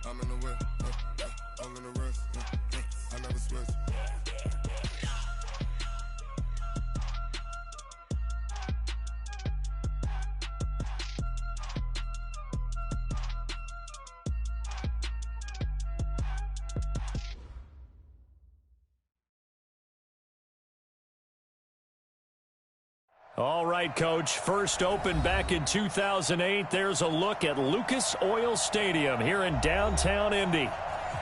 I'm in the way, I'm in the rest, I never switch. All right, Coach. First opened back in 2008. There's a look at Lucas Oil Stadium here in downtown Indy.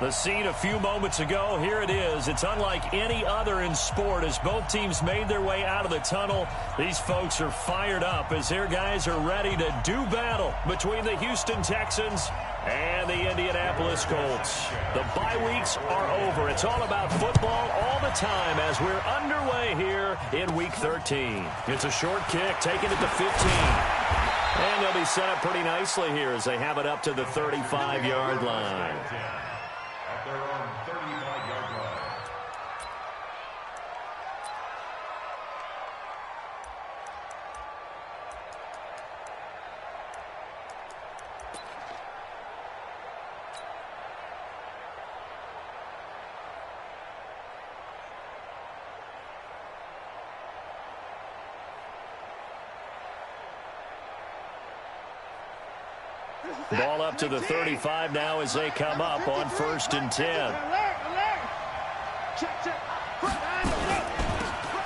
The scene a few moments ago, here it is. It's unlike any other in sport as both teams made their way out of the tunnel. These folks are fired up as their guys are ready to do battle between the Houston Texans and the Indianapolis Colts. The bye weeks are over. It's all about football all the time as we're underway here in Week 13. It's a short kick, taking it to 15. And they'll be set up pretty nicely here as they have it up to the 35-yard line. At their own 35-yard line. Ball up to the 35 now as they come up on 1st and 10.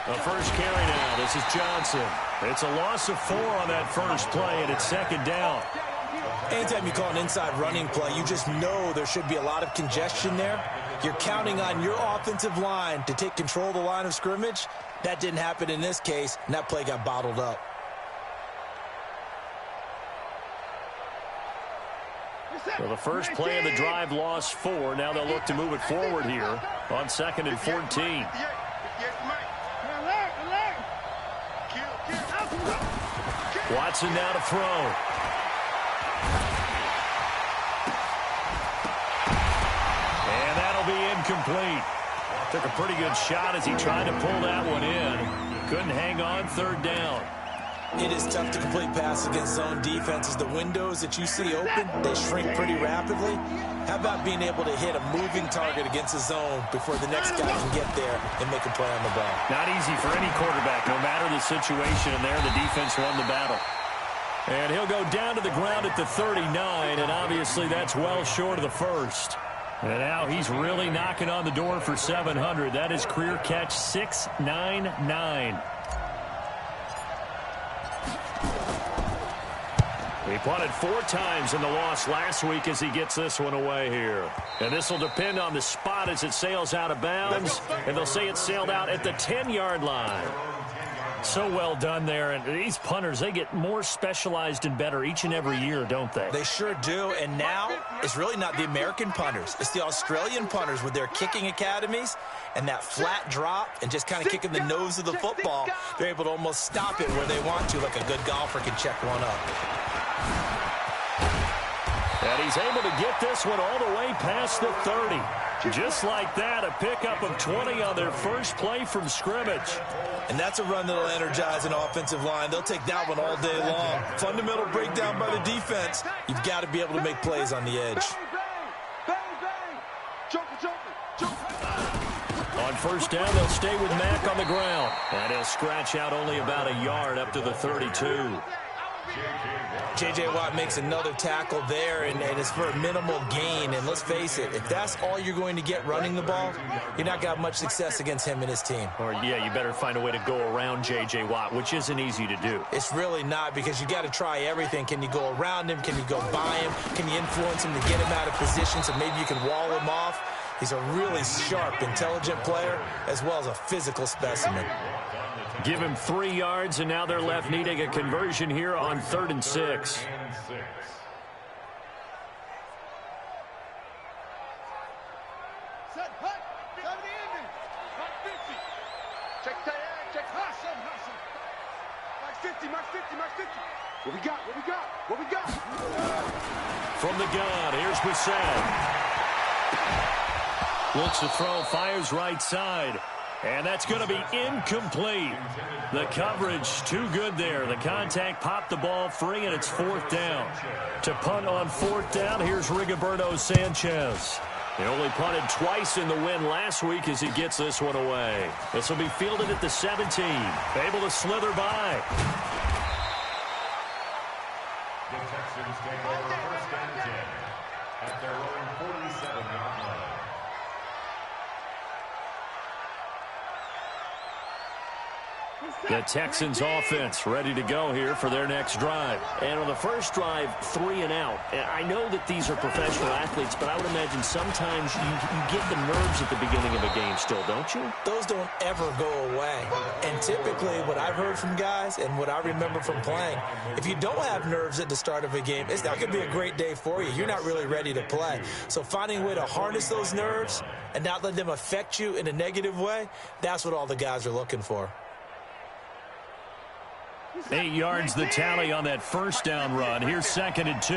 The first carry now. This is Johnson. It's a loss of 4 on that first play, and it's 2nd down. Anytime you call an inside running play, you just know there should be a lot of congestion there. You're counting on your offensive line to take control of the line of scrimmage. That didn't happen in this case, and that play got bottled up. Well, the first play of the drive lost 4. Now they'll look to move it forward here on 2nd and 14. Watson now to throw. And that'll be incomplete. Took a pretty good shot as he tried to pull that one in. Couldn't hang on, 3rd down. It is tough to complete passes against zone defenses. The windows that you see open, they shrink pretty rapidly. How about being able to hit a moving target against a zone before the next guy can get there and make a play on the ball? Not easy for any quarterback, no matter the situation. And there, the defense won the battle. And he'll go down to the ground at the 39, and obviously that's well short of the first. And now he's really knocking on the door for 700. That is career catch 699. He punted 4 times in the loss last week as he gets this one away here. And this will depend on the spot as it sails out of bounds. And they'll say it sailed out at the 10-yard line. So well done there. And these punters, they get more specialized and better each and every year, don't they? They sure do. And now it's really not the American punters. It's the Australian punters with their kicking academies and that flat drop and just kind of kicking the nose of the football. They're able to almost stop it where they want to, like a good golfer can check one up. And he's able to get this one all the way past the 30. Just like that, a pickup of 20 on their first play from scrimmage. And that's a run that'll energize an offensive line. They'll take that one all day long. Fundamental breakdown by the defense. You've got to be able to make plays on the edge. On 1st down, they'll stay with Mack on the ground. And he'll scratch out only about a yard up to the 32. J.J. Watt makes another tackle there, and it's for a minimal gain. And let's face it, if that's all you're going to get running the ball, you're not got much success against him and his team. Or, yeah, you better find a way to go around J.J. Watt, which isn't easy to do. It's really not, because you got to try everything. Can you go around him? Can you go by him? Can you influence him to get him out of position so maybe you can wall him off? He's a really sharp, intelligent player, as well as a physical specimen. Give him 3 yards, and now they're left needing a conversion here on 3rd and 6. What we got? From the gun, here's Brissett. Looks to throw, fires right side. And that's going to be incomplete. The coverage too good there. The contact popped the ball free, and it's 4th down. To punt on 4th down, here's Rigoberto Sanchez. He only punted twice in the win last week as he gets this one away. This will be fielded at the 17. Able to slither by. The Texans take over 1st and 10 at their own 47-yard line. The Texans offense ready to go here for their next drive. And on the first drive, 3 and out. I know that these are professional athletes, but I would imagine sometimes you get the nerves at the beginning of a game still, don't you? Those don't ever go away. And typically what I've heard from guys and what I remember from playing, if you don't have nerves at the start of a game, it's not going to be a great day for you. You're not really ready to play. So finding a way to harness those nerves and not let them affect you in a negative way, that's what all the guys are looking for. 8 yards the tally on that first down run. Here's 2nd and 2.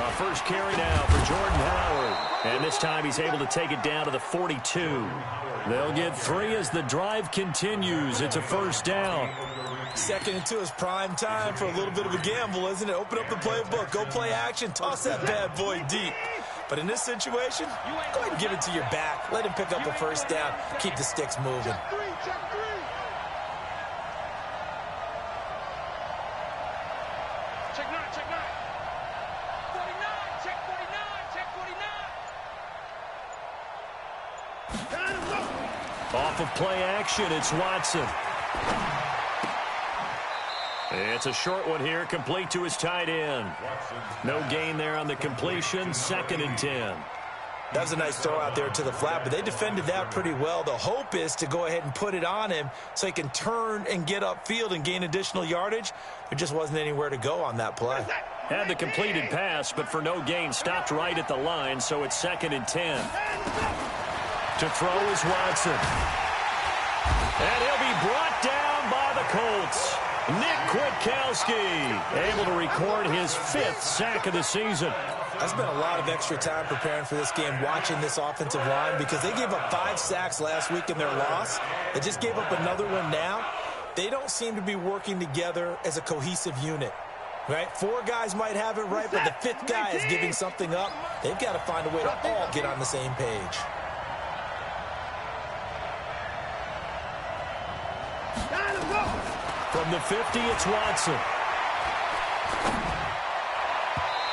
A first carry now for Jordan Howard. And this time he's able to take it down to the 42. They'll get 3 as the drive continues. It's a first down. 2nd and 2 is prime time for a little bit of a gamble, isn't it? Open up the playbook. Go play action. Toss that bad boy deep. But in this situation, go ahead and give it to your back. Let him pick up a first down. Keep the sticks moving. Off of play action, it's Watson. It's a short one here, complete to his tight end. No gain there on the completion, 2nd and 10. That was a nice throw out there to the flat, but they defended that pretty well. The hope is to go ahead and put it on him so he can turn and get upfield and gain additional yardage. There just wasn't anywhere to go on that play. Had the completed pass, but for no gain, stopped right at the line, so it's 2nd and 10. To throw is Watson. And he'll be brought down by the Colts. Nick Kwiatkowski able to record his 5th sack of the season. I spent a lot of extra time preparing for this game, watching this offensive line, because they gave up 5 sacks last week in their loss. They just gave up another one now. They don't seem to be working together as a cohesive unit. Right? 4 guys might have it right, but the 5th guy is giving something up. They've got to find a way to all get on the same page. From the 50, it's Watson.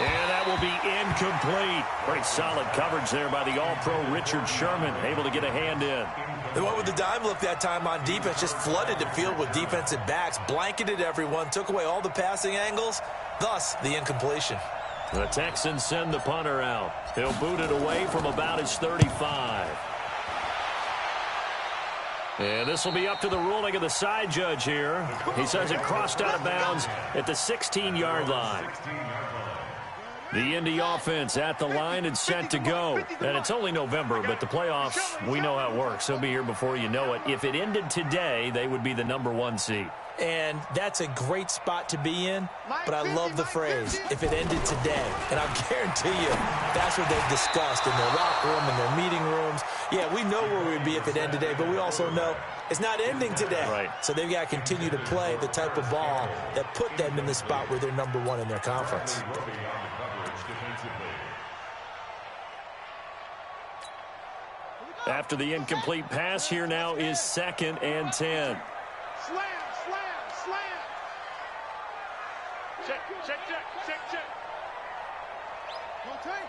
And that will be incomplete. Pretty solid coverage there by the All-Pro Richard Sherman, able to get a hand in. They went with the dime look that time on defense, just flooded the field with defensive backs, blanketed everyone, took away all the passing angles, thus the incompletion. The Texans send the punter out. He'll boot it away from about his 35. And this will be up to the ruling of the side judge here. He says it crossed out of bounds at the 16-yard line. The Indy offense at the line and set to go. And it's only November, but the playoffs, we know how it works. They'll be here before you know it. If it ended today, they would be the #1 seed. And that's a great spot to be in, but I love the phrase, if it ended today. And I'll guarantee you, that's what they've discussed in their locker room, in their meeting rooms. Yeah, we know where we'd be if it ended today, but we also know it's not ending today. Right. So they've got to continue to play the type of ball that put them in the spot where they're #1 in their conference. After the incomplete pass, here now is 2nd and 10. Slam, slam, slam. Check, check, check, check, check. Go tight.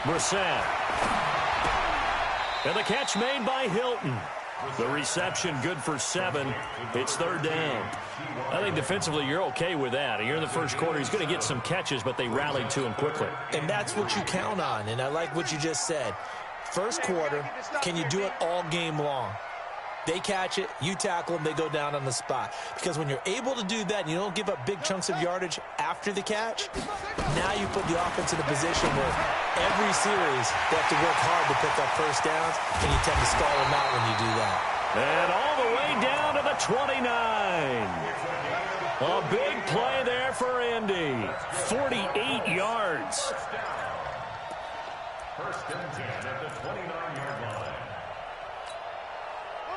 Brissett. And the catch made by Hilton. The reception good for 7. It's 3rd down. I think defensively you're okay with that. You're in the first quarter. He's going to get some catches, but they rallied to him quickly. And that's what you count on, and I like what you just said. First quarter, can you do it all game long? They catch it, you tackle them, they go down on the spot. Because when you're able to do that and you don't give up big chunks of yardage after the catch, now you put the offense in a position where every series they have to work hard to pick up first downs, and you tend to stall them out when you do that. And all the way down to the 29. A big play there for Indy. 48 yards. First and 10 at the 29-yard line.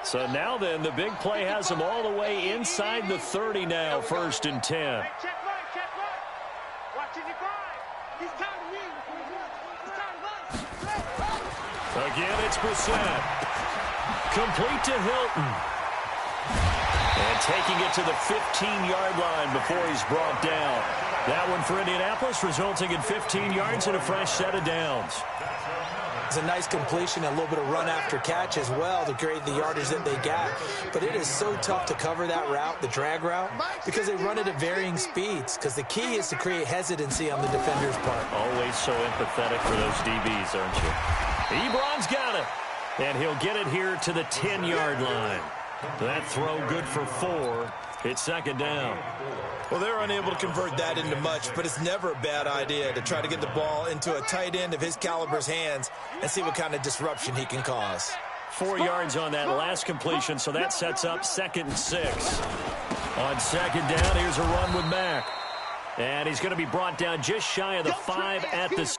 So now then, the big play has them all the way inside the 30 now, first and 10. Hey, check right. Watching your grind. He's tired of me. He's tired of us. Again, it's Brissett. Complete to Hilton. And taking it to the 15-yard line before he's brought down. That one for Indianapolis, resulting in 15 yards and a fresh set of downs. It's a nice completion, a little bit of run after catch as well to create the yardage that they got. But it is so tough to cover that route, the drag route, because they run it at varying speeds. Because the key is to create hesitancy on the defender's part. Always so empathetic for those DBs, aren't you? Ebron's got it. And he'll get it here to the 10-yard line. That throw good for 4. It's second down. Well, they're unable to convert that into much, but it's never a bad idea to try to get the ball into a tight end of his caliber's hands and see what kind of disruption he can cause. 4 yards on that last completion, so that sets up second and 6. On second down, here's a run with Mack. And he's going to be brought down just shy of the 5 at the...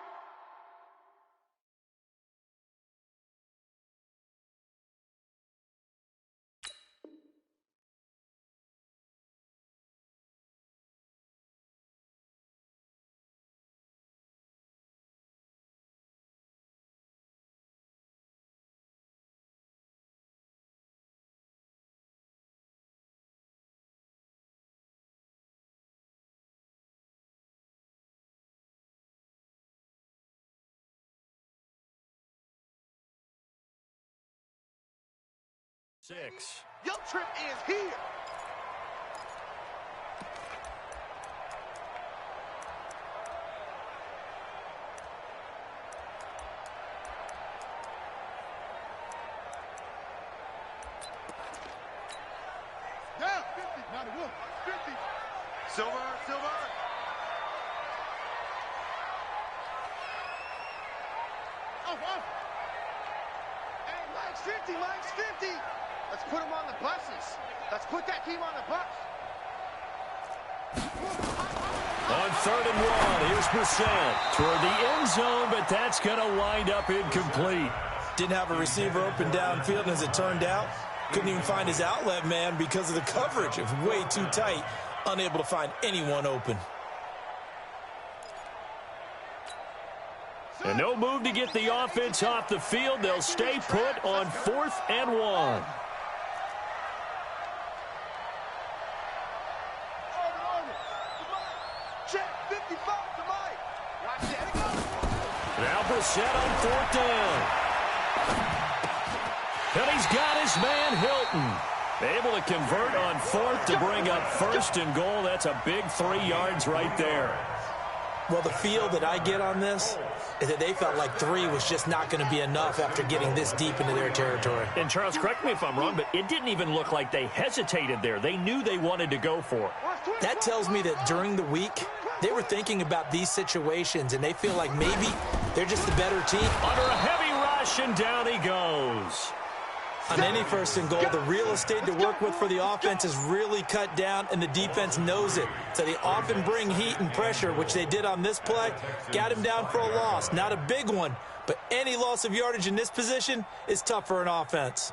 Six. Your trip is here. Yeah, 50, 91, 50. Silver. Off. Hey, Mike's 50. Let's put him on the buses. Let's put that team on the bus. On third and 1, here's Brissett toward the end zone, but that's going to wind up incomplete. Didn't have a receiver open downfield, and as it turned out, couldn't even find his outlet man because of the coverage. It was way too tight, unable to find anyone open. And no move to get the offense off the field. They'll stay put on 4th and 1. Check 55 to Mike. Watch that. Now Brissett on 4th down. And he's got his man Hilton. Able to convert on 4th to bring up 1st and goal. That's a big 3 yards right there. Well, the feel that I get on this is that they felt like 3 was just not going to be enough after getting this deep into their territory. And Charles, correct me if I'm wrong, but it didn't even look like they hesitated there. They knew they wanted to go for it. That tells me that during the week, they were thinking about these situations, and they feel like maybe they're just the better team. Under a heavy rush, and down he goes. On any 1st and goal, the real estate to work with for the offense is really cut down, and the defense knows it. So they often bring heat and pressure, which they did on this play. Got him down for a loss. Not a big one, but any loss of yardage in this position is tough for an offense.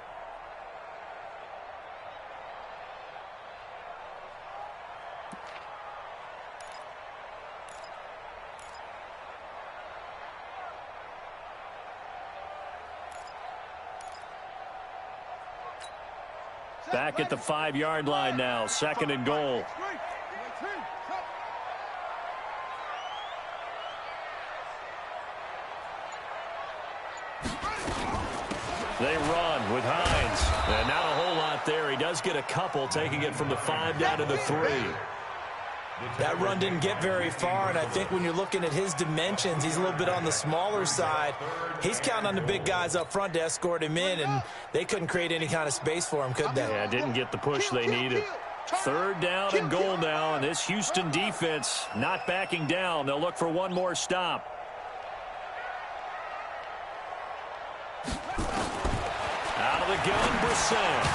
Back at the 5-yard line now, 2nd and goal. They run with Hines. And not a whole lot there. He does get a couple, taking it from the 5 down to the 3. That run didn't get very far, and I think when you're looking at his dimensions, he's a little bit on the smaller side. He's counting on the big guys up front to escort him in, and they couldn't create any kind of space for him, could they? Yeah, didn't get the push they needed. 3rd down and goal now, and this Houston defense not backing down. They'll look for one more stop. Out of the gun, Brissett.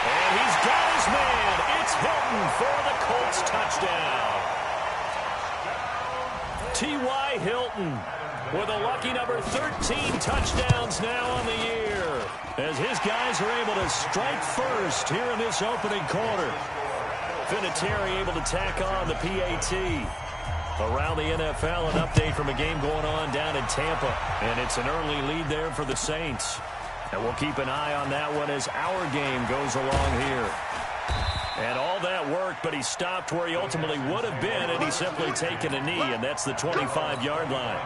And he's got his man. It's Hilton for the Colts touchdown. touchdown. T.Y. Hilton with a lucky number 13 touchdowns now on the year, as his guys are able to strike first here in this opening quarter. Vinatieri able to tack on the PAT. Around the NFL, an update from a game going on down in Tampa, and it's an early lead there for the Saints. And we'll keep an eye on that one as our game goes along here. And all that work, but he stopped where he ultimately would have been, and he's simply taken a knee, and that's the 25-yard line.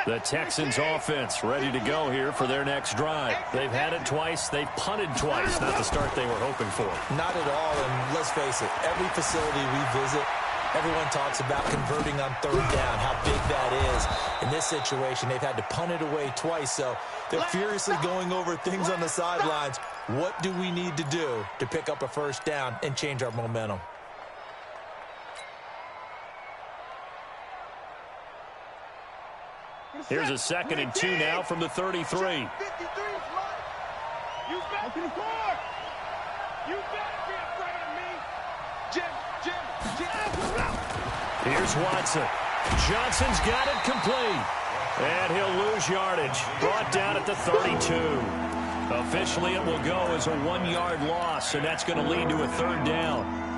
The Texans offense ready to go here for their next drive. They've had it twice. They've punted twice. Not the start they were hoping for. Not at all, and let's face it, every facility we visit, everyone talks about converting on third down, how big that is. In this situation, they've had to punt it away twice, so they're furiously going over things on the sidelines. What do we need to do to pick up a first down and change our momentum? Here's a 2nd and 2 now from the 33. You better be afraid of me. Jim. Here's Watson. Johnson's got it complete. And he'll lose yardage. Brought down at the 32. Officially, it will go as a 1-yard loss, and that's going to lead to a third down.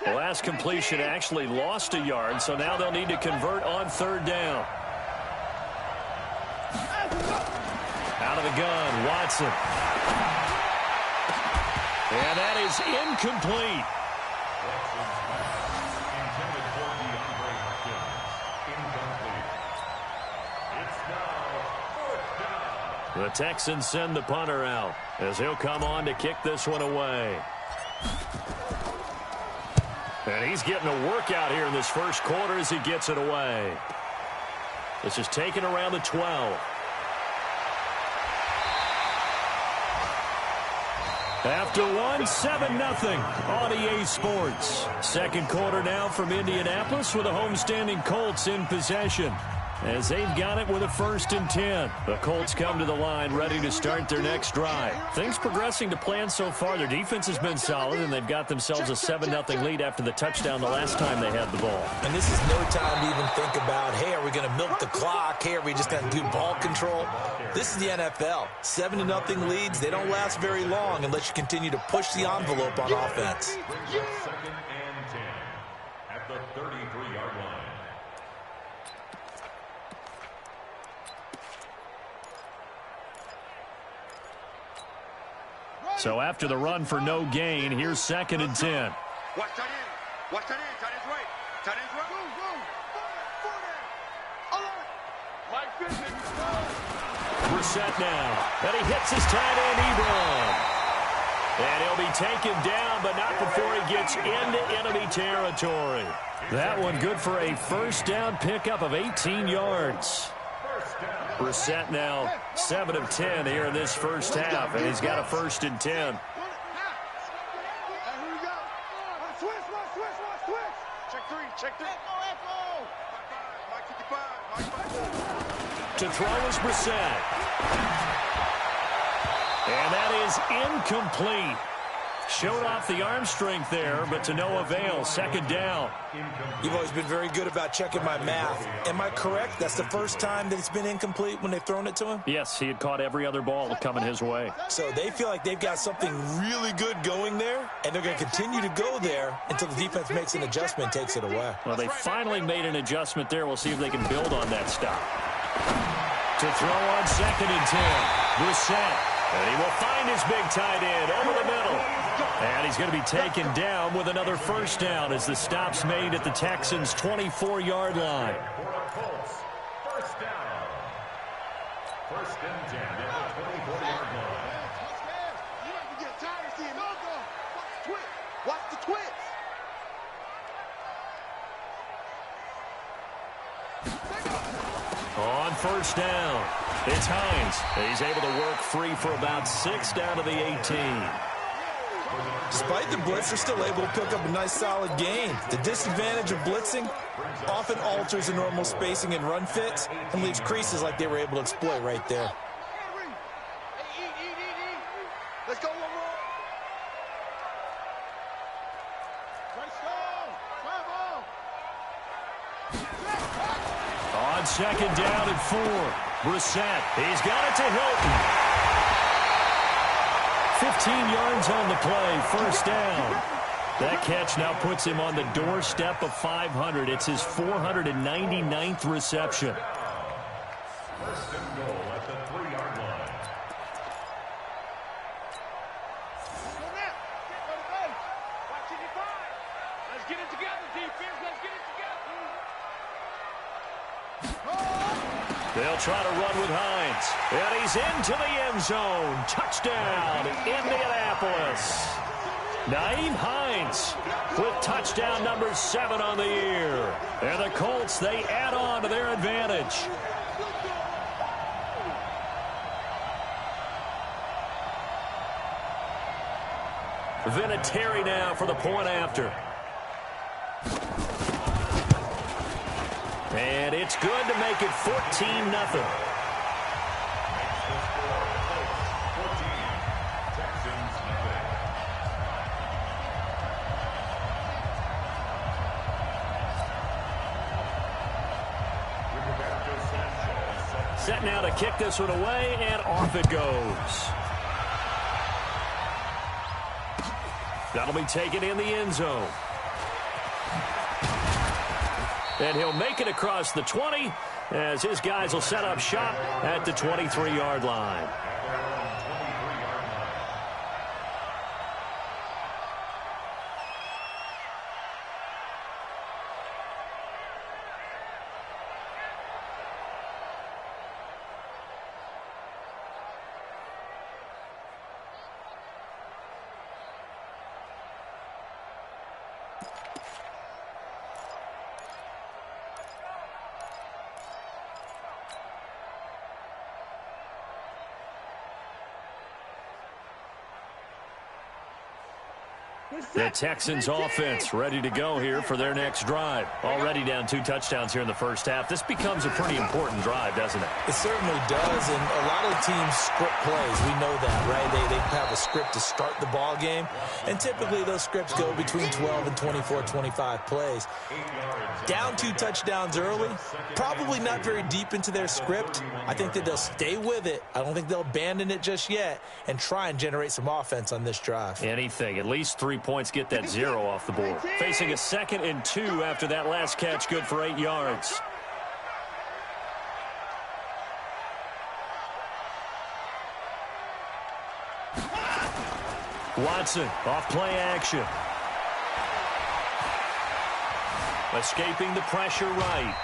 The last completion actually lost a yard, so now they'll need to convert on third down. Out of the gun, Watson. And that is incomplete. The Texans send the punter out as he'll come on to kick this one away. And he's getting a workout here in this first quarter as he gets it away. This is taken around the 12. After one, 7-0 on EA Sports. Second quarter now from Indianapolis with the homestanding Colts in possession, as they've got it with a 1st and 10. The Colts come to the line ready to start their next drive. Things progressing to plan so far. Their defense has been solid, and they've got themselves a 7-0 lead after the touchdown the last time they had the ball. And this is no time to even think about, hey, are we going to milk the clock? Hey, are we just going to do ball control? This is the NFL. 7-0 leads, they don't last very long unless you continue to push the envelope on offense. 2nd and 10 at the 33-yard line. So after the run for no gain, here's 2nd and 10. Watch that in. Watch that in. Tight end's right. Tight end's right. Brissett now. And he hits his tight end, Ebron. And he'll be taken down, but not before he gets into enemy territory. That one good for a first down pickup of 18 yards. Brissett now 7 of 10 here in this first half, and he's got a 1st and 10. Check 3. To throw is Brissett. And that is incomplete. Showed off the arm strength there, but to no avail. 2nd down. You've always been very good about checking my math. Am I correct? That's the first time that it's been incomplete when they've thrown it to him? Yes, he had caught every other ball coming his way. So they feel like they've got something really good going there, and they're going to continue to go there until the defense makes an adjustment and takes it away. Well, they finally made an adjustment there. We'll see if they can build on that stop. To throw on 2nd and 10. Brissett. And he will find his big tight end over the middle. And he's going to be taken down with another first down as the stop's made at the Texans' 24-yard line. Colts, first down. 1st and 10 at the 24-yard line. You have to get tired of seeing no. Watch the twitch. On first down, it's Hines. He's able to work free for about 6 down to the 18. Despite the blitz, they're still able to pick up a nice solid gain. The disadvantage of blitzing often alters the normal spacing and run fits and leaves creases like they were able to exploit right there. Let's go one more. On second down and 4. Brissett, he's got it to Hilton. 15 yards on the play, first down. That catch now puts him on the doorstep of 500. It's his 499th reception. First and goal at the 3-yard line. Watching your five. Let's get it together, defense. Let's get it together. They'll try to run with Hines. And he's into the end zone. Touchdown, Indianapolis. Nyheim Hines with touchdown number 7 on the year. And the Colts, they add on to their advantage. Vinatieri now for the point after. And it's good to make it 14-0. Set now to kick this one away, and off it goes. That'll be taken in the end zone. And he'll make it across the 20 as his guys will set up shop at the 23-yard line. The Texans offense ready to go here for their next drive. Already down 2 touchdowns here in the first half. This becomes a pretty important drive, doesn't it? It certainly does, and a lot of teams script plays. We know that, right? They have a script to start the ball game, and typically those scripts go between 12 and 24, 25 plays. Down 2 touchdowns early, probably not very deep into their script. I think that they'll stay with it. I don't think they'll abandon it just yet and try and generate some offense on this drive. Anything, at least 3 points, get that 0 off the board. Facing a 2nd and 2 after that last catch, good for 8 yards. Watson off play action. Escaping the pressure right.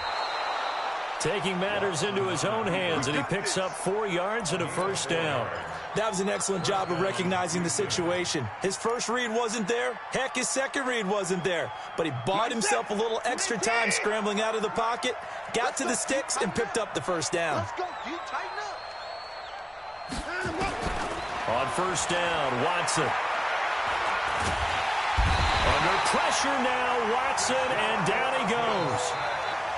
Taking matters into his own hands, and he picks up 4 yards and a first down. That was an excellent job of recognizing the situation. His first read wasn't there. Heck, his second read wasn't there. But he bought himself a little extra time scrambling out of the pocket, got to the sticks, and picked up the first down. Let's go, G. Tighten up. On first down, Watson. Under pressure now, Watson, and down he goes.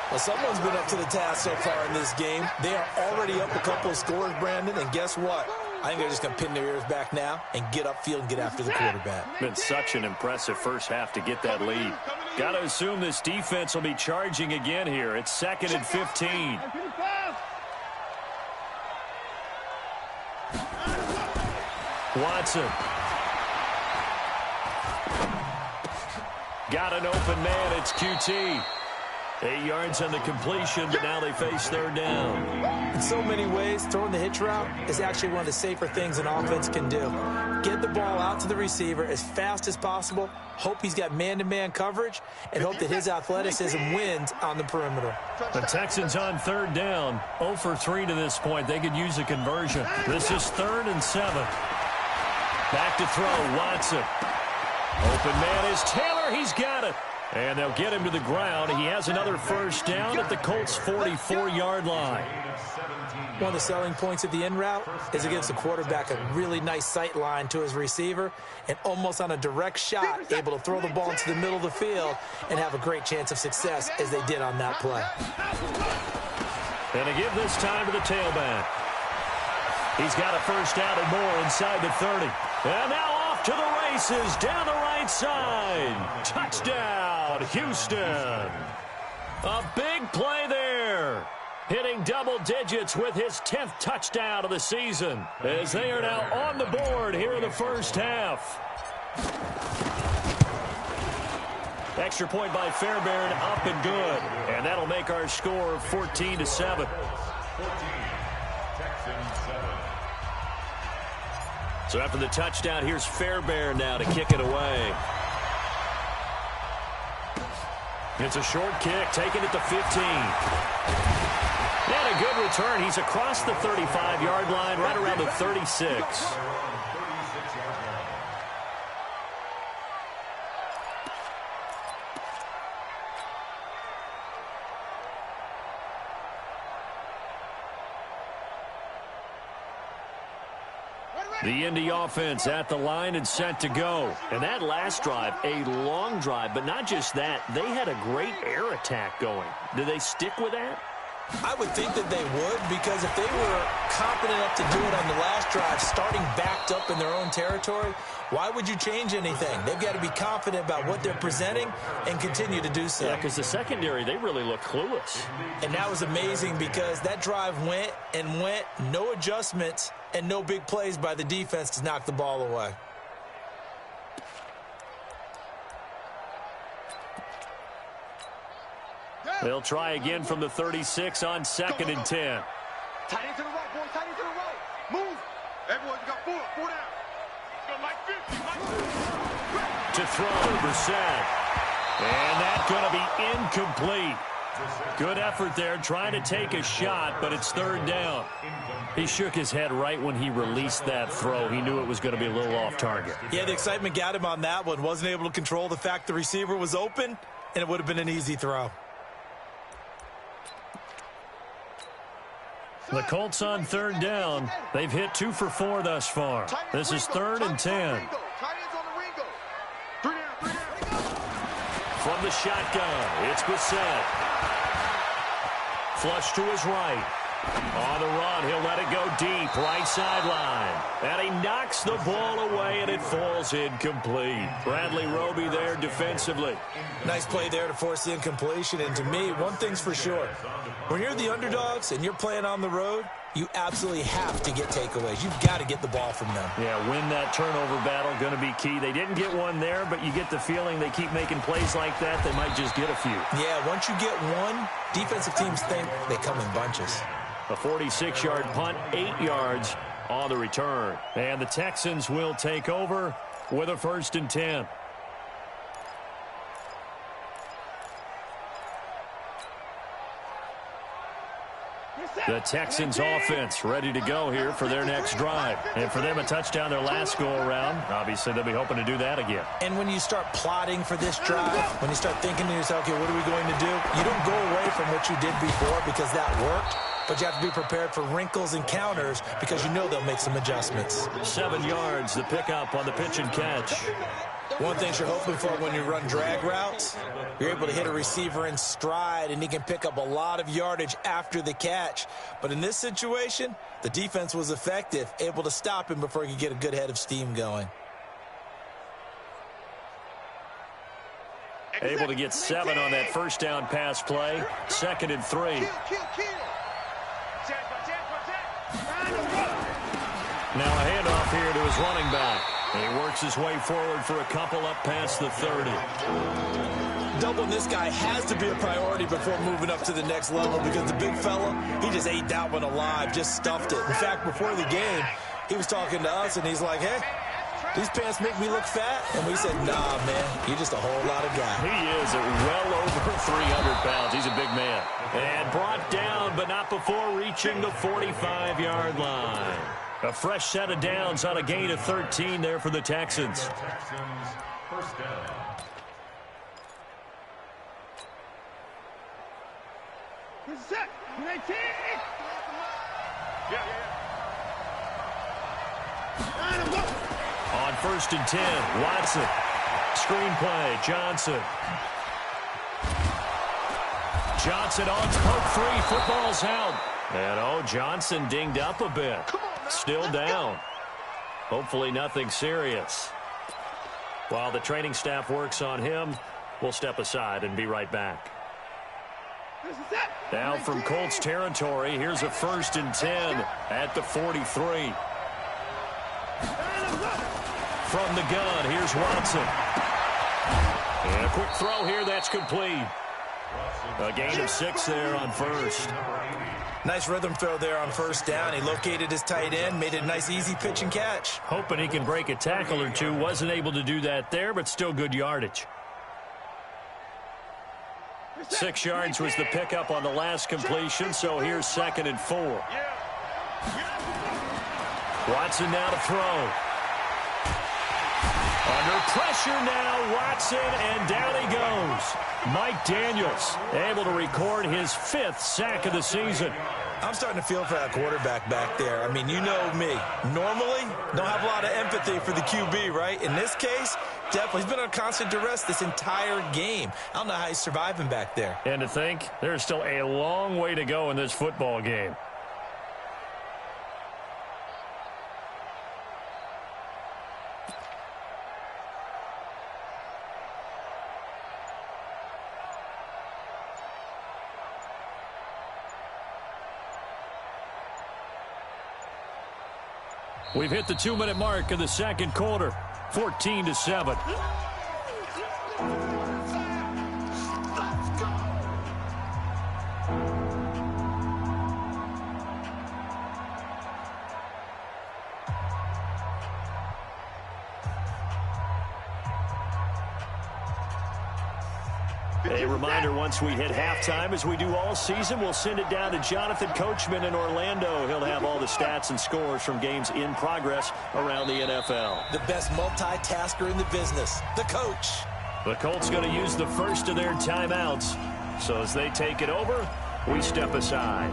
Well, someone's been up to the task so far in this game. They are already up a couple of scores, Brandon, and guess what? I think they're just going to pin their ears back now and get upfield and get after the quarterback. Been such an impressive first half to get that lead. Got to assume this defense will be charging again here. It's 2nd and 15. Watson. Got an open man. It's QT. 8 yards on the completion, but now they face 3rd down. In so many ways, throwing the hitch route is actually one of the safer things an offense can do. Get the ball out to the receiver as fast as possible, hope he's got man-to-man coverage, and hope that his athleticism wins on the perimeter. The Texans on 3rd down, 0 for 3 to this point. They could use a conversion. This is 3rd and 7. Back to throw, Watson. Open man is Taylor. He's got it. And they'll get him to the ground. He has another first down at the Colts' 44-yard line. One of the selling points of the in route is it gives the quarterback a really nice sight line to his receiver and almost on a direct shot able to throw the ball into the middle of the field and have a great chance of success as they did on that play. And to give this time to the tailback. He's got a first down and more inside the 30. And now off to the races down the right side. Touchdown, Houston. A big play there. Hitting double digits with his 10th touchdown of the season. As they are now on the board here in the first half. Extra point by Fairbairn, up and good. And that'll make our score 14-7. 14, Texans 7. So after the touchdown, here's Fairbairn now to kick it away. It's a short kick, taken at the 15. And a good return. He's across the 35-yard line, right around the 36. The Indy offense at the line and set to go. And that last drive, a long drive, but not just that. They had a great air attack going. Do they stick with that? I would think that they would, because if they were confident enough to do it on the last drive, starting backed up in their own territory, why would you change anything? They've got to be confident about what they're presenting and continue to do so. Yeah, because the secondary, they really look clueless. And that was amazing because that drive went and went, no adjustments, and no big plays by the defense to knock the ball away. They'll try again from the 36 on 2nd and 10. Tight end to the right, boy. Tight end to the right. Move. Everyone, you got four down. Go like 50. To throw, Brissett. And that's going to be incomplete. Good effort there, trying to take a shot, but it's 3rd down. He shook his head right when he released that throw. He knew it was going to be a little off target. Yeah, the excitement got him on that one. Wasn't able to control the fact the receiver was open, and it would have been an easy throw. The Colts on 3rd down. They've hit 2 for 4 thus far. This is 3rd and 10. From the shotgun, it's Brissett. Flush to his right. On the run, he'll let it go deep, right sideline. And he knocks the ball away, and it falls incomplete. Bradley Roby there defensively. Nice play there to force the incompletion. And to me, one thing's for sure. When you're the underdogs and you're playing on the road, you absolutely have to get takeaways. You've got to get the ball from them. Yeah, win that turnover battle, going to be key. They didn't get one there, but you get the feeling they keep making plays like that, they might just get a few. Yeah, once you get one, defensive teams think they come in bunches. A 46-yard punt, 8 yards on the return. And the Texans will take over with a 1st and 10. The Texans offense ready to go here for their next drive. And for them, a touchdown their last go-around. Obviously, they'll be hoping to do that again. And when you start plotting for this drive, when you start thinking to yourself, okay, what are we going to do? You don't go away from what you did before because that worked. But you have to be prepared for wrinkles and counters because you know they'll make some adjustments. 7 yards, the pickup on the pitch and catch. One thing you're hoping for when you run drag routes, you're able to hit a receiver in stride, and he can pick up a lot of yardage after the catch. But in this situation, the defense was effective, able to stop him before he could get a good head of steam going. Able to get 7 on that first down pass play. 2nd and 3. Now a handoff here to his running back. And he works his way forward for a couple up past the 30. Doubling this guy has to be a priority before moving up to the next level because the big fella, he just ate that one alive, just stuffed it. In fact, before the game, he was talking to us, and he's like, hey, these pants make me look fat? And we said, nah, man, you're just a whole lot of guy. He is at well over 300 pounds. He's a big man. And brought down, but not before reaching the 45-yard line. A fresh set of downs on a gain of 13 there for the Texans. Texans, first down. set. 19. Yeah. On 1st and 10, Watson. Screenplay, Johnson. Johnson on poke three. Football's out. And, Johnson dinged up a bit. Still down. Hopefully nothing serious. While the training staff works on him, we'll step aside and be right back. Now from Colts territory, here's a 1st and 10 at the 43. From the gun, here's Watson. And a quick throw here, that's complete. A gain of 6 there on 1st. Nice rhythm throw there on 1st down. He located his tight end, made it a nice, easy pitch and catch. Hoping he can break a tackle or two. Wasn't able to do that there, but still good yardage. 6 yards was the pickup on the last completion, so here's 2nd and 4. Watson now to throw. Under pressure now, Watson, and down he goes. Mike Daniels able to record his 5th sack of the season. I'm starting to feel for that quarterback back there. I mean, you know me. Normally, don't have a lot of empathy for the QB, right? In this case, definitely. He's been on constant duress this entire game. I don't know how he's surviving back there. And to think, there's still a long way to go in this football game. We've hit the 2-minute mark of the 2nd quarter, 14-7. A reminder, once we hit halftime, as we do all season, we'll send it down to Jonathan Coachman in Orlando. He'll have all the stats and scores from games in progress around the NFL. The best multitasker in the business, the coach. The Colts going to use the first of their timeouts. So as they take it over, we step aside.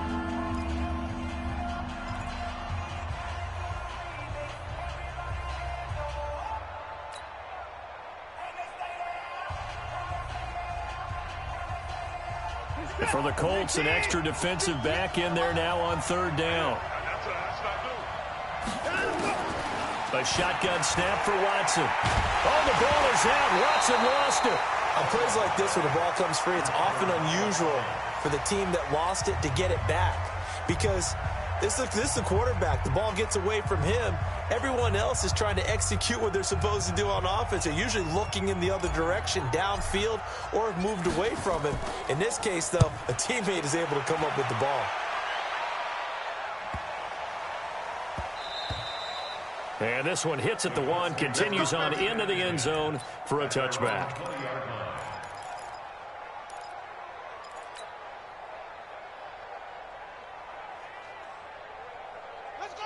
For the Colts, an extra defensive back in there now on 3rd down. A shotgun snap for Watson. Oh, the ball is out. Watson lost it. On plays like this, when the ball comes free, it's often unusual for the team that lost it to get it back. Because this is the quarterback. The ball gets away from him. Everyone else is trying to execute what they're supposed to do on offense. They're usually looking in the other direction, downfield, or have moved away from him. In this case, though, a teammate is able to come up with the ball. And this one hits at the 1, continues on into the end zone for a touchback.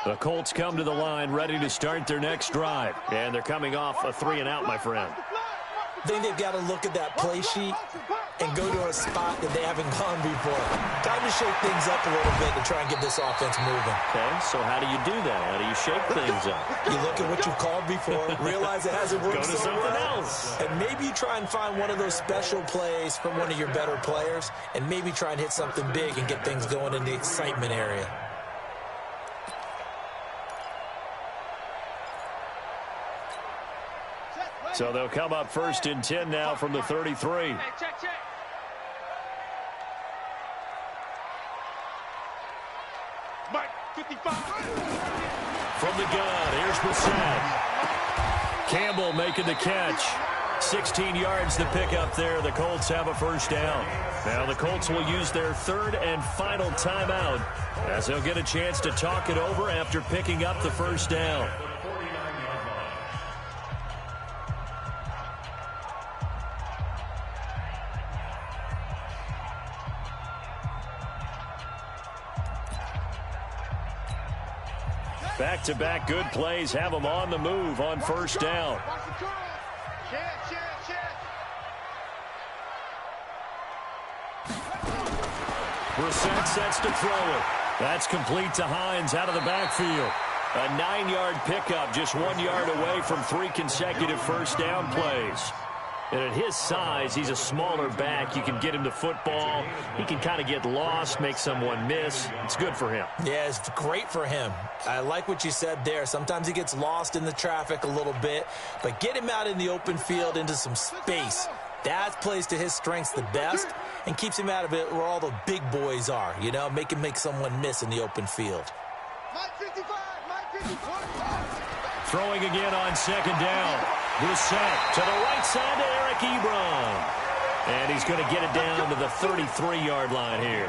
The Colts come to the line ready to start their next drive. And they're coming off a 3-and-out, my friend. I think they've got to look at that play sheet and go to a spot that they haven't gone before. Time to shake things up a little bit to try and get this offense moving. Okay, so how do you do that? How do you shake things up? You look at what you've called before, realize it hasn't worked Go to so something well, else. and maybe you try and find one of those special plays from one of your better players, and maybe try and hit something big and get things going in the excitement area. So they'll come up 1st and 10 now from the 33. Check. Mike, 55. From the gun, here's Brissett. Campbell making the catch. 16 yards to pick up there. The Colts have a 1st down. Now the Colts will use their 3rd and final timeout as they'll get a chance to talk it over after picking up the 1st down. Back-to-back good plays have them on the move on 1st down. Brissett sets to throw it. That's complete to Hines out of the backfield. A 9-yard pickup, just 1 yard away from 3 consecutive first down plays. And at his size, he's a smaller back. You can get him the football. He can kind of get lost, make someone miss. It's good for him. Yeah, it's great for him. I like what you said there. Sometimes he gets lost in the traffic a little bit, but get him out in the open field into some space. That plays to his strengths the best and keeps him out of it where all the big boys are, you know, make him make someone miss in the open field. Throwing again on second down. Brissett to the right side to Eric Ebron. And he's going to get it down to the 33-yard line here.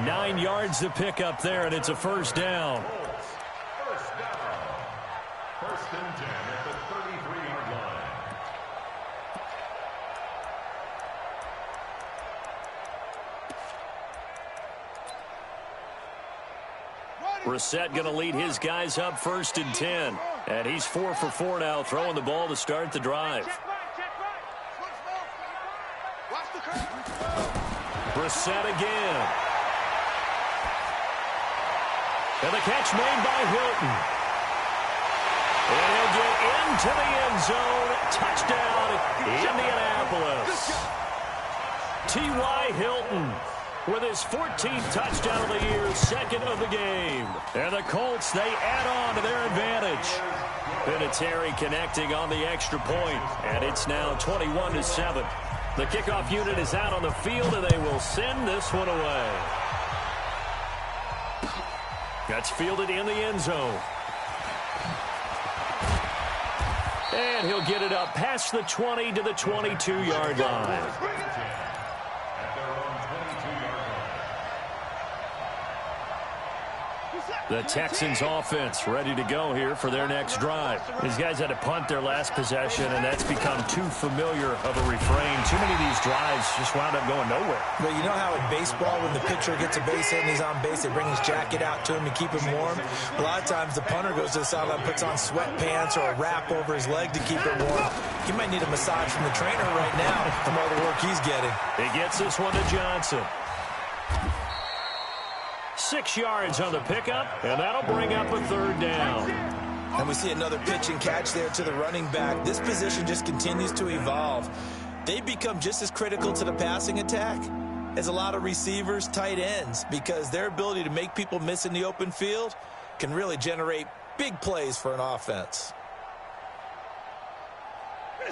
9 yards to pick up there, and it's a first down. First and 10 at the 33-yard line. Brissett going to lead his guys up first and 10. And he's 4 for 4 now, throwing the ball to start the drive. Brissett again. And the catch made by Hilton. And he'll get into the end zone. Touchdown, Indianapolis. T.Y. Hilton with his 14th touchdown of the year, second of the game. And the Colts, they add on to their advantage. Vinatieri connecting on the extra point, and it's now 21-7. The kickoff unit is out on the field, and they will send this one away. That's fielded in the end zone. And he'll get it up past the 20 to the 22-yard line. The Texans offense ready to go here for their next drive. These guys had to punt their last possession, and that's become too familiar of a refrain. Too many of these drives just wound up going nowhere. But you know how in baseball, when the pitcher gets a base hit and he's on base, they bring his jacket out to him to keep him warm? A lot of times the punter goes to the sideline, puts on sweatpants or a wrap over his leg to keep it warm. He might need a massage from the trainer right now from all the work he's getting. He gets this one to Johnson. 6 yards on the pickup, and that'll bring up a third down. And we see another pitch and catch there to the running back. This position just continues to evolve. They become just as critical to the passing attack as a lot of receivers, tight ends, because their ability to make people miss in the open field can really generate big plays for an offense.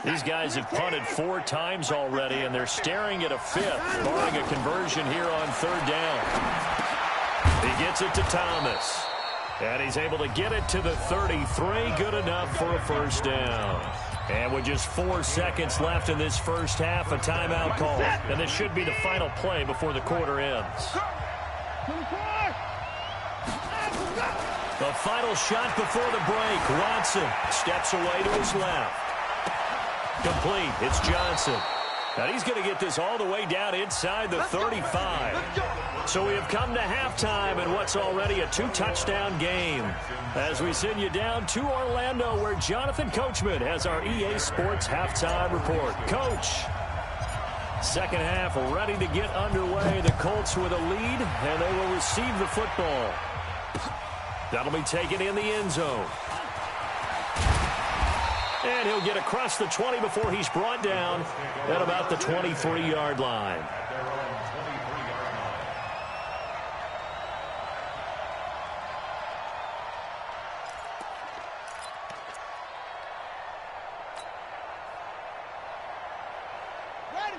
These guys have punted 4 times already, and they're staring at a 5th, barring a conversion here on third down. He gets it to Thomas. And he's able to get it to the 33. Good enough for a first down. And with just 4 seconds left in this first half, a timeout call. And this should be the final play before the quarter ends. The final shot before the break. Watson steps away to his left. Complete. It's Johnson. And he's going to get this all the way down inside the 35. So we have come to halftime in what's already a 2-touchdown game. As we send you down to Orlando, where Jonathan Coachman has our EA Sports halftime report. Coach, second half ready to get underway. The Colts with a lead, and they will receive the football. That'll be taken in the end zone. And he'll get across the 20 before he's brought down at about the 23-yard line.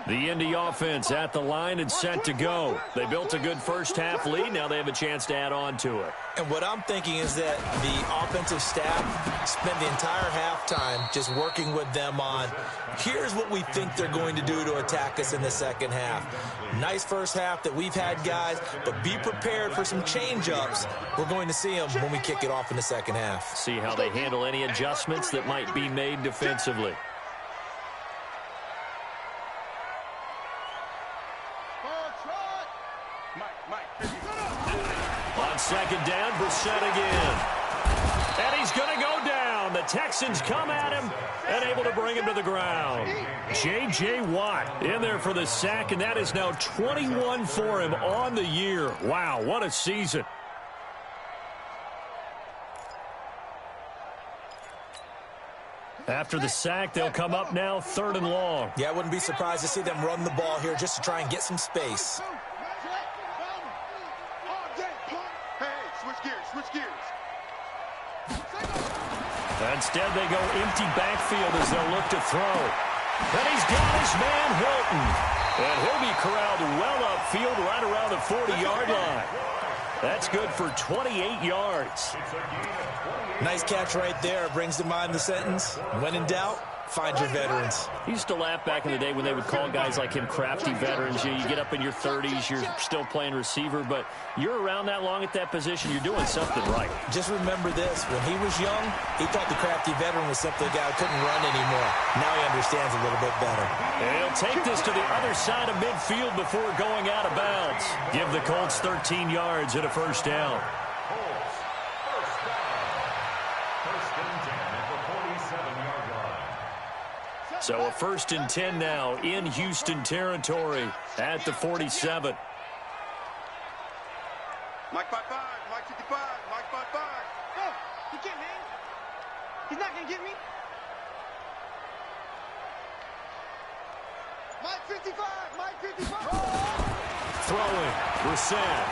The Indy offense at the line and set to go. They built a good first half lead. Now they have a chance to add on to it. And what I'm thinking is that the offensive staff spent the entire halftime just working with them on, here's what we think they're going to do to attack us in the second half. Nice first half that we've had, guys, but be prepared for some change-ups. We're going to see them when we kick it off in the second half. See how they handle any adjustments that might be made defensively. On second down, Brissett again. And he's going to go down. The Texans come at him and able to bring him to the ground. J.J. Watt in there for the sack, and that is now 21 for him on the year. Wow, what a season. After the sack, they'll come up now 3rd and long. Yeah, I wouldn't be surprised to see them run the ball here just to try and get some space. Instead, they go empty backfield as they'll look to throw. And he's got his man, Hilton. And he'll be corralled well upfield right around the 40-yard line. That's good for 28 yards. Nice catch right there. Brings to mind the sentence, when in doubt, find your veterans. He used to laugh back in the day when they would call guys like him crafty veterans. You get up in your 30s, you're still playing receiver, but you're around that long at that position, you're doing something right. Just remember this. When he was young, he thought the crafty veteran was simply a guy who couldn't run anymore. Now he understands a little bit better. And he'll take this to the other side of midfield before going out of bounds. Give the Colts 13 yards and a first down. So a 1st and 10 now in Houston territory at the 47. Mike 5-5, Mike 55, Mike 5-5. Oh, he can't hang. He's not going to get me. Mike 55, Mike 55. Throwing, Brissett.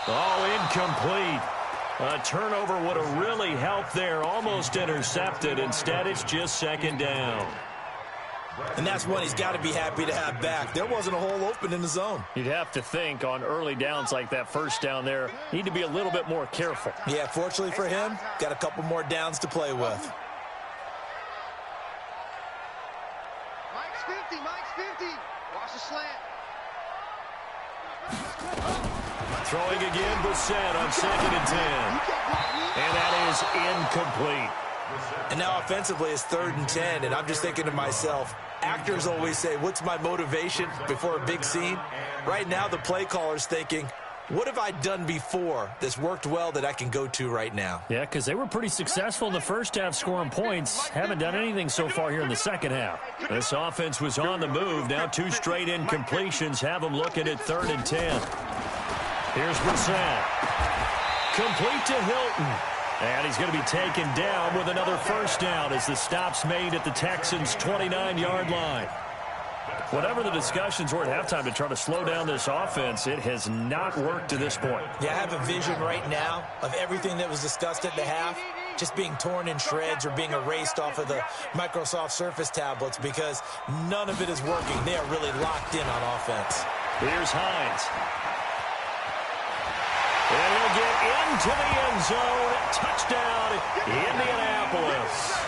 Oh, incomplete. A turnover would have really helped there. Almost intercepted. Instead, it's just 2nd down. And that's one he's got to be happy to have back. There wasn't a hole open in the zone. You'd have to think on early downs like that first down there, need to be a little bit more careful. Yeah, fortunately for him, got a couple more downs to play with. Mike's 50, Mike's 50. Watch the slant. Throwing again, Brissett on 2nd and 10. And that is incomplete. And now offensively it's 3rd and 10, and I'm just thinking to myself, actors always say, what's my motivation before a big scene? Right now the play caller's thinking, what have I done before that's worked well that I can go to right now? Yeah, because they were pretty successful in the first half scoring points. Haven't done anything so far here in the second half. This offense was on the move. Now 2 straight incompletions have them looking at 3rd and 10. Here's Brissett. Complete to Hilton. And he's going to be taken down with another first down as the stop's made at the Texans' 29-yard line. Whatever the discussions were at halftime to try to slow down this offense, it has not worked to this point. Yeah, I have a vision right now of everything that was discussed at the half just being torn in shreds or being erased off of the Microsoft Surface tablets because none of it is working. They are really locked in on offense. Here's Hines. And he'll get into the end zone. Touchdown, Indianapolis.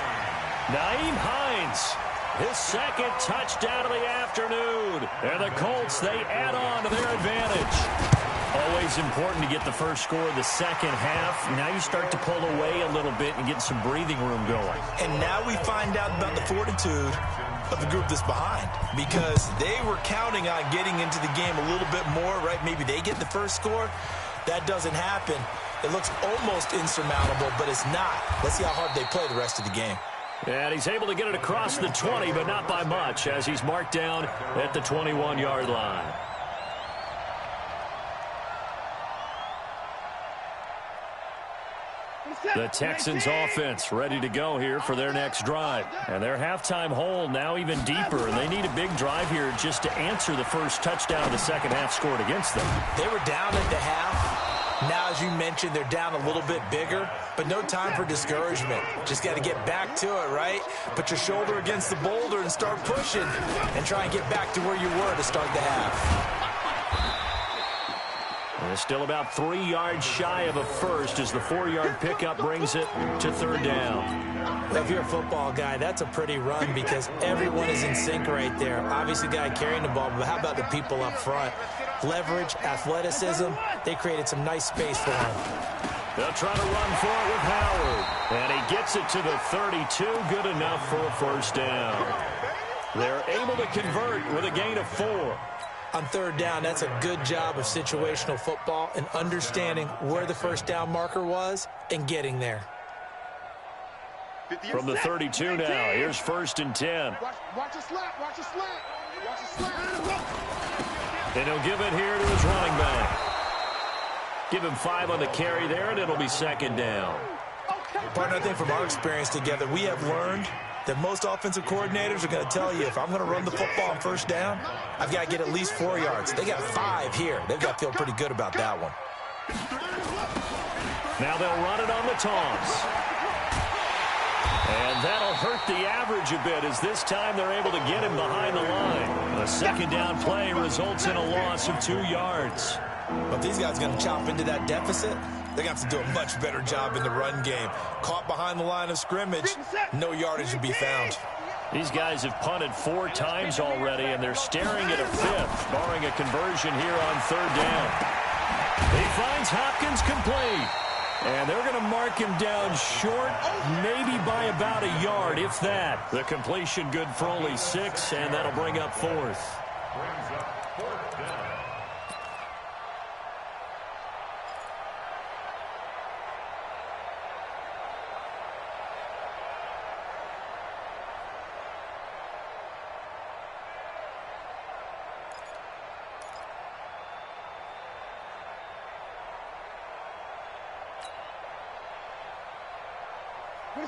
Nyheim Hines, his 2nd touchdown of the afternoon. And the Colts, they add on to their advantage. Always important to get the first score of the second half. Now you start to pull away a little bit and get some breathing room going. And now we find out about the fortitude of the group that's behind because they were counting on getting into the game a little bit more, right? Maybe they get the first score. That doesn't happen. It looks almost insurmountable, but it's not. Let's see how hard they play the rest of the game. And he's able to get it across the 20, but not by much, as he's marked down at the 21-yard line. The Texans offense ready to go here for their next drive. And their halftime hole now even deeper. And they need a big drive here just to answer the first touchdown of the second half scored against them. They were down at the half. Now, as you mentioned, they're down a little bit bigger, but no time for discouragement. Just got to get back to it, right? Put your shoulder against the boulder and start pushing and try and get back to where you were to start the half. And still about 3 yards shy of a first as the 4-yard pickup brings it to 3rd down. Well, if you're a football guy, that's a pretty run because everyone is in sync right there. Obviously, the guy carrying the ball, but how about the people up front? Leverage, athleticism, they created some nice space for him. They'll try to run for it with Howard. And he gets it to the 32, good enough for a first down. They're able to convert with a gain of 4. On 3rd down, that's a good job of situational football and understanding where the first down marker was and getting there. From the 32 now, here's 1st and 10. Watch a slap, watch a slap. Watch a slap. And he'll give it here to his running back. Give him 5 on the carry there, and it'll be 2nd down. Partner, I think from our experience together, we have learned that most offensive coordinators are going to tell you, if I'm going to run the football on 1st down, I've got to get at least 4 yards. They got 5 here. They've got to feel pretty good about that one. Now they'll run it on the toss. And that'll hurt the average a bit, as this time they're able to get him behind the line. A 2nd down play results in a loss of 2 yards. But these guys are going to chop into that deficit. They're going to have to do a much better job in the run game. Caught behind the line of scrimmage, no yardage to be found. These guys have punted 4 times already, and they're staring at a 5th, barring a conversion here on 3rd down. He finds Hopkins complete. And they're going to mark him down short, maybe by about a yard, if that. The completion good for only 6, and that'll bring up 4th. Brings up 4th down.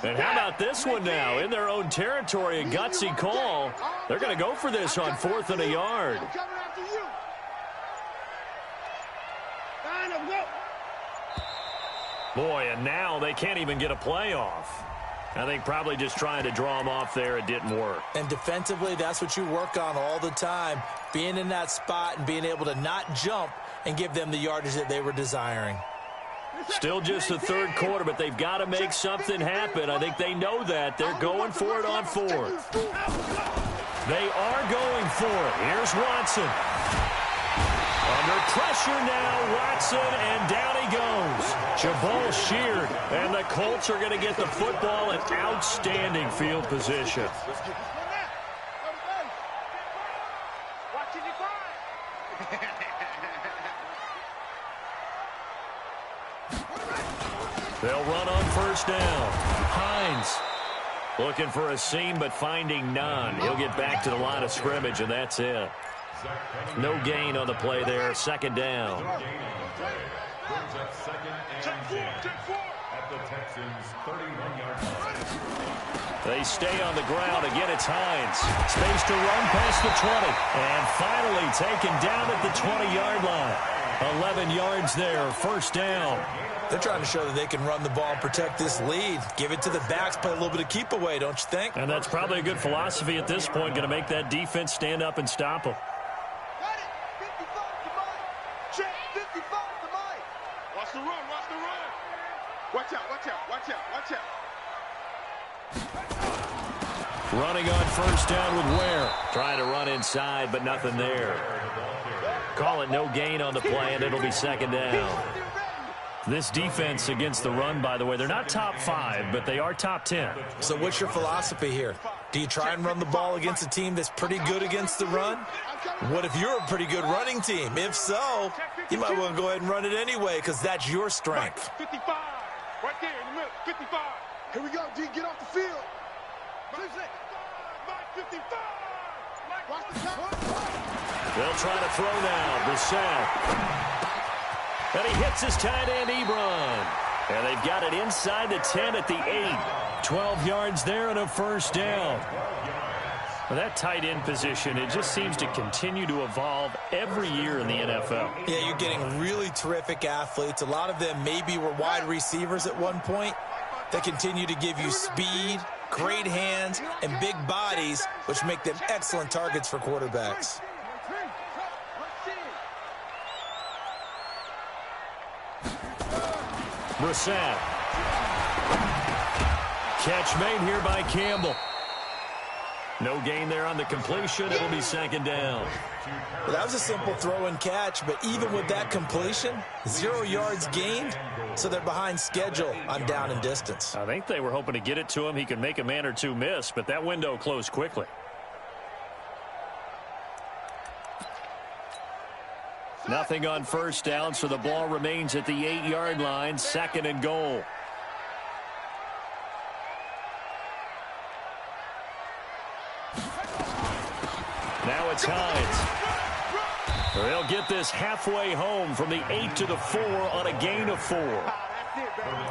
And how about this one now? In their own territory, a gutsy call. They're going to go for this on 4th and a yard. Boy, and now they can't even get a play off. I think probably just trying to draw them off there, it didn't work. And defensively, that's what you work on all the time. Being in that spot and being able to not jump and give them the yardage that they were desiring. Still just the 3rd quarter, but they've got to make something happen. I think they know that. They're going for it on 4th. They are going for it. Here's Watson. Under pressure now, Watson, and down he goes. Jabal sheared, and the Colts are going to get the football in outstanding field position. They'll run on 1st down. Hines looking for a seam, but finding none. He'll get back to the line of scrimmage, and that's it. No gain on the play there. 2nd down. Brings up 2nd and 10 at the Texans' 31-yard line. They stay on the ground. Again, it's Hines. Space to run past the 20. And finally taken down at the 20-yard line. 11 yards there. 1st down. They're trying to show that they can run the ball and protect this lead. Give it to the backs, play a little bit of keep away, don't you think? And that's probably a good philosophy at this point. Going to make that defense stand up and stop them. Watch the run, watch the run. Watch out, watch out, watch out, watch out. Running on 1st down with Ware. Trying to run inside, but nothing there. Call it no gain on the play, and it'll be 2nd down. This defense against the run, by the way, they're not top 5, but they are top 10. So what's your philosophy here? Do you try and run the ball against a team that's pretty good against the run? What if you're a pretty good running team? If so, you might want to go ahead and run it anyway, because that's your strength. 55, right there in the middle, 55. Here we go, D, get off the field. 55. Watch the top. They'll try to throw now. Brissett. And he hits his tight end, Ebron. And they've got it inside the 10 at the 8. 12 yards there and a 1st down. Well, that tight end position, it just seems to continue to evolve every year in the NFL. Yeah, you're getting really terrific athletes. A lot of them maybe were wide receivers at one point. They continue to give you speed, great hands, and big bodies, which make them excellent targets for quarterbacks. Brissett. Catch made here by Campbell. No gain there on the completion. It'll be 2nd down. Well, that was a simple throw and catch, but even with that completion, 0 yards gained, so they're behind schedule on down and distance. I think they were hoping to get it to him. He could make a man or two miss, but that window closed quickly. Nothing on 1st down, so the ball remains at the 8-yard line. 2nd and goal. Now it's Hines. They'll get this halfway home from the 8 to the 4 on a gain of 4.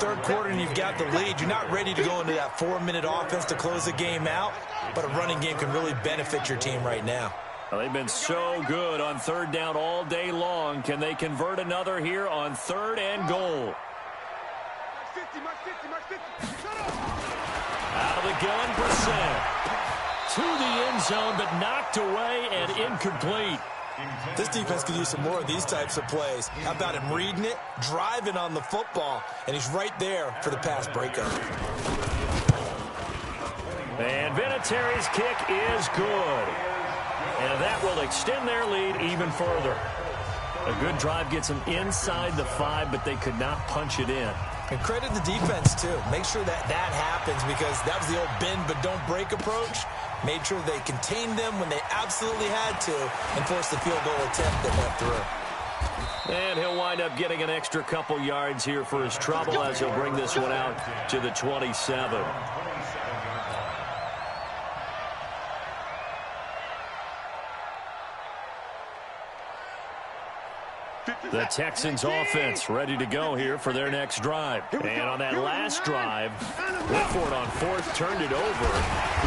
Third quarter and you've got the lead. You're not ready to go into that 4-minute offense to close the game out, but a running game can really benefit your team right now. Well, they've been so good on third down all day long. Can they convert another here on 3rd and goal? Out of the gun, percent to the end zone, but knocked away and incomplete. This defense could use some more of these types of plays. How about him reading it, driving on the football, and he's right there for the pass breakup. And Vinatieri's kick is good. And that will extend their lead even further. A good drive gets them inside the 5, but they could not punch it in. And credit the defense, too. Make sure that happens, because that was the old bend but don't break approach. Made sure they contained them when they absolutely had to and forced the field goal attempt that went through. And he'll wind up getting an extra couple yards here for his trouble as he'll bring this one out to the 27. The Texans offense ready to go here for their next drive. And on that last drive, went for it on 4th, turned it over.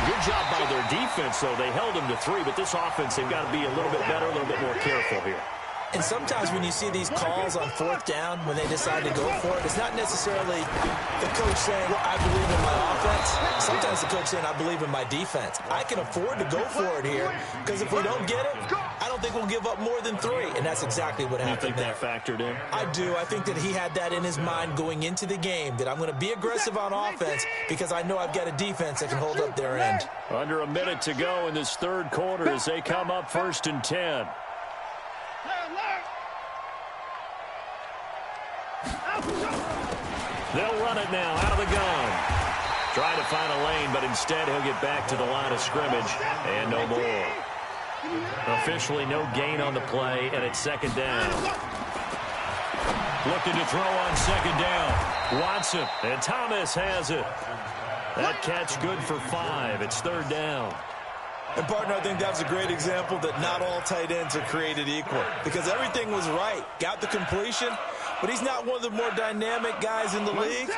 Good job by their defense, though. They held them to 3, but this offense, they've got to be a little bit better, a little bit more careful here. And sometimes when you see these calls on 4th down, when they decide to go for it, it's not necessarily the coach saying, I believe in my offense. Sometimes the coach saying, I believe in my defense. I can afford to go for it here, because if we don't get it, I don't think we'll give up more than 3. And that's exactly what happened there. You think that factored in? I do. I think that he had that in his mind going into the game, that I'm going to be aggressive on offense because I know I've got a defense that can hold up their end. Under a minute to go in this 3rd quarter as they come up 1st and 10. They'll run it now out of the gun. Trying to find a lane, but instead he'll get back to the line of scrimmage and no more. Officially no gain on the play, and it's 2nd down. Looking to throw on 2nd down. Watson, and Thomas has it. That catch good for 5. It's 3rd down. And, partner, I think that was a great example that not all tight ends are created equal, because everything was right. Got the completion, but he's not one of the more dynamic guys in the league.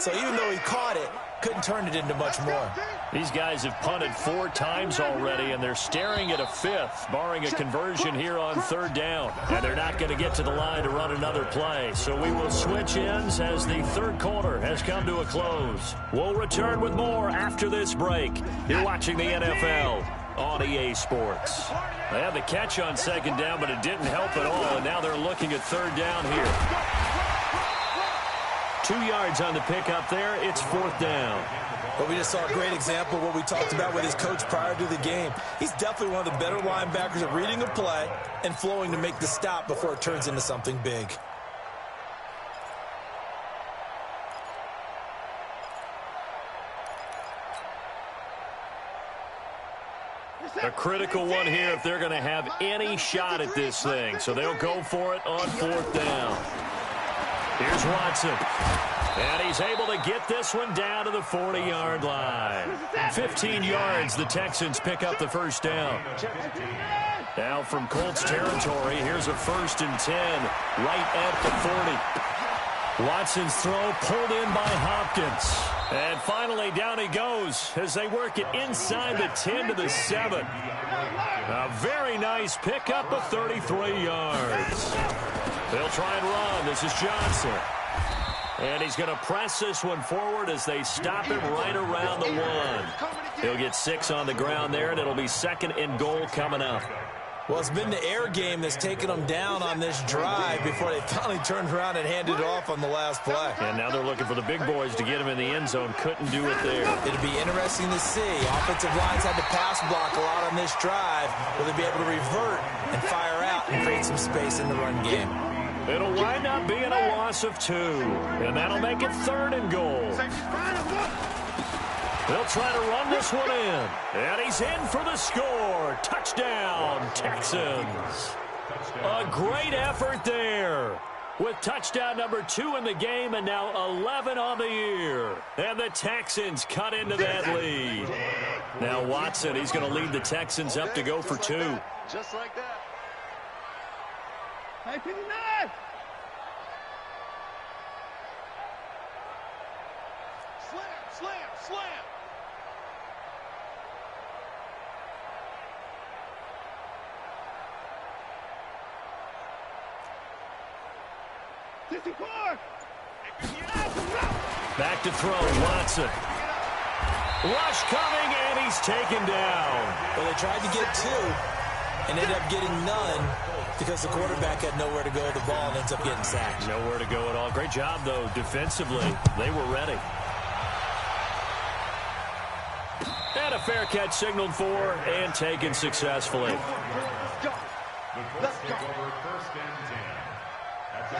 So even though he caught it, couldn't turn it into much more. These guys have punted 4 times already, and they're staring at a 5th, barring a conversion here on 3rd down. And they're not going to get to the line to run another play. So we will switch ends as the 3rd quarter has come to a close. We'll return with more after this break. You're watching the NFL on EA Sports. They had the catch on 2nd down, but it didn't help at all, and now they're looking at 3rd down here. 2 yards on the pickup there. It's 4th down. But we just saw a great example of what we talked about with his coach prior to the game. He's definitely one of the better linebackers at reading a play and flowing to make the stop before it turns into something big. A critical one here if they're going to have any shot at this thing. So they'll go for it on 4th down. Here's Watson. And he's able to get this one down to the 40-yard line. 15 yards, the Texans pick up the 1st down. Now from Colts territory, here's a 1st and 10 right at the 40. Watson's throw pulled in by Hopkins. And finally down he goes as they work it inside the 10 to the 7. A very nice pickup of 33 yards. They'll try and run. This is Johnson. And he's going to press this one forward as they stop him right around the 1. He'll get 6 on the ground there, and it'll be 2nd and goal coming up. Well, it's been the air game that's taken them down on this drive before they finally turned around and handed it off on the last play. And now they're looking for the big boys to get him in the end zone. Couldn't do it there. It'll be interesting to see. Offensive lines had to pass block a lot on this drive. Will they be able to revert and fire out and create some space in the run game? It'll wind up being a loss of 2. And that'll make it 3rd and goal. They'll try to run this one in. And he's in for the score. Touchdown, Texans. A great effort there. With touchdown number 2 in the game and now 11 on the year. And the Texans cut into that lead. Now Watson, he's going to lead the Texans up to go for two. Just like that. Hey, 59! Slam, slam, slam. Back to throw, Watson. Rush coming, and he's taken down. Well, they tried to get two and ended up getting none because the quarterback had nowhere to go with the ball and ends up getting sacked. Nowhere to go at all. Great job, though, defensively. They were ready. And a fair catch signaled for and taken successfully. Let's go. Let's go.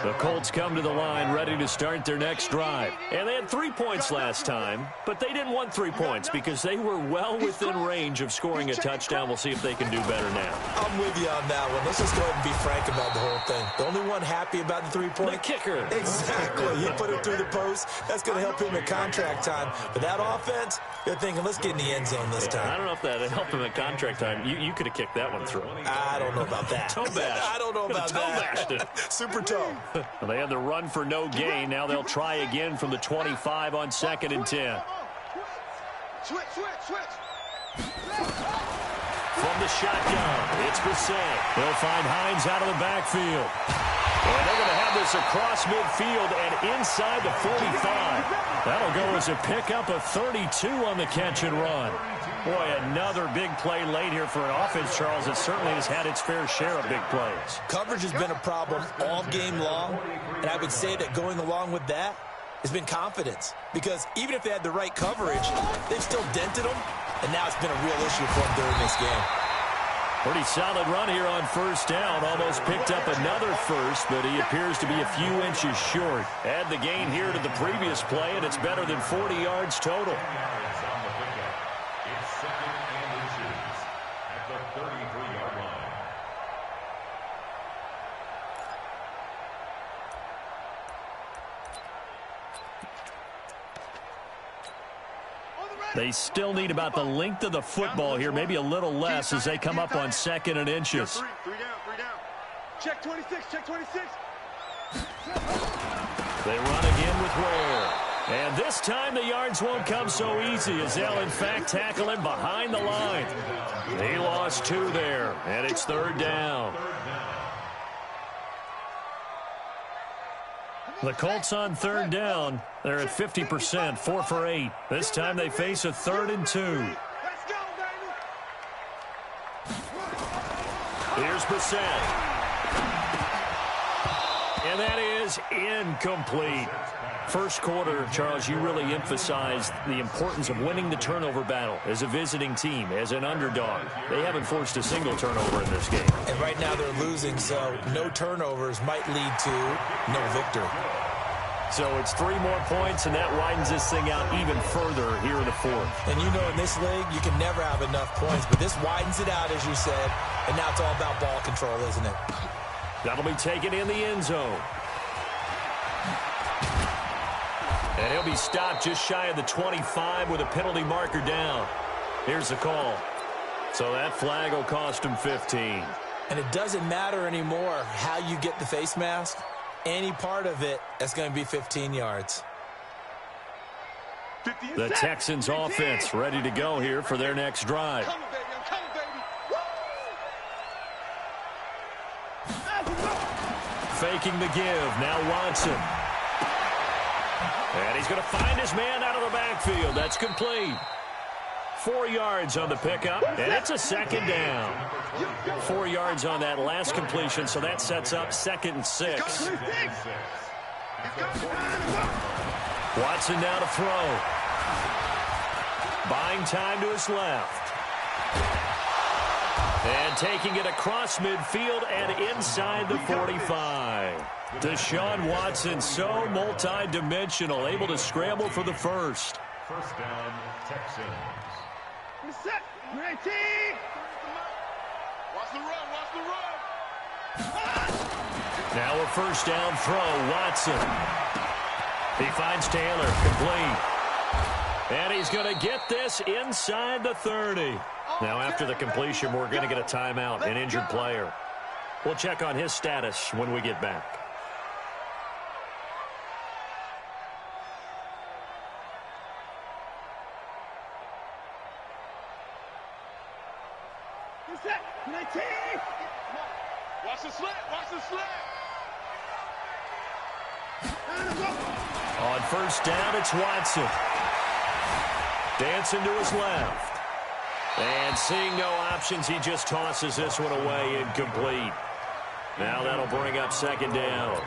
The Colts come to the line ready to start their next drive. And they had 3 points last time, but they didn't want 3 points because they were well within range of scoring a touchdown. We'll see if they can do better now. I'm with you on that one. Let's just go ahead and be frank about the whole thing. The only one happy about the 3-point? The kicker. Exactly. He put it through the post. That's going to help him at contract time. But that offense, they're thinking, let's get in the end zone this time. I don't know if that helped him at contract time. You could have kicked that one through. I don't know about that. Toe bash. I don't know about that. Toe bashed it. Super toe. Well, they had the run for no gain. Now they'll try again from the 25 on 2nd and 10. Switch, switch, switch. From the shotgun, it's Brissett. They'll find Hines out of the backfield. And they're going to have this across midfield and inside the 45. That'll go as a pickup of 32 on the catch and run. Boy, another big play late here for an offense, Charles, that certainly has had its fair share of big plays. Coverage has been a problem all game long, and I would say that going along with that has been confidence. Because even if they had the right coverage, they've still dented them, and now it's been a real issue for them during this game. Pretty solid run here on first down. Almost picked up another first, but he appears to be a few inches short. Add the gain here to the previous play, and it's better than 40 yards total. It's 2nd and inches at the 33-yard line. They still need about the length of the football here, maybe a little less as they come up on 2nd and inches. Three down. Check 26, check 26. They run again with Ware. And this time the yards won't come so easy as they'll in fact tackle him behind the line. He lost 2 there, and it's 3rd down. The Colts on 3rd down. They're at 50%, 4 for 8. This time they face a 3rd and 2. Let's go, baby. Here's Brissett. And that is incomplete. First quarter, Charles, you really emphasized the importance of winning the turnover battle as a visiting team, as an underdog. They haven't forced a single turnover in this game. And right now they're losing, so no turnovers might lead to no victory. So it's 3 more points, and that widens this thing out even further here in the 4th. And you know in this league, you can never have enough points, but this widens it out, as you said, and now it's all about ball control, isn't it? That'll be taken in the end zone. And he'll be stopped just shy of the 25 with a penalty marker down. Here's the call. So that flag will cost him 15. And it doesn't matter anymore how you get the face mask. Any part of it, that's going to be 15 yards. The Texans offense ready to go here for their next drive. I'm coming, baby. Faking the give. Now Watson. And he's going to find his man out of the backfield. That's complete. 4 yards on the pickup, and it's a 2nd down. 4 yards on that last completion, so that sets up 2nd and 6. Watson now to throw. Buying time to his left. And taking it across midfield and inside the 45. Deshaun Watson, so multi-dimensional, able to scramble for the first. First down, Texans. Set. 19. Watch the run. Now a first down throw, Watson. He finds Taylor, complete. And he's going to get this inside the 30. Now, after the completion, we're going to get a timeout, an injured player. We'll check on his status when we get back. Watch the slip. Watch the slip. On first down, it's Watson. Dancing to his left. And seeing no options, he just tosses this one away, incomplete. Now that'll bring up second down.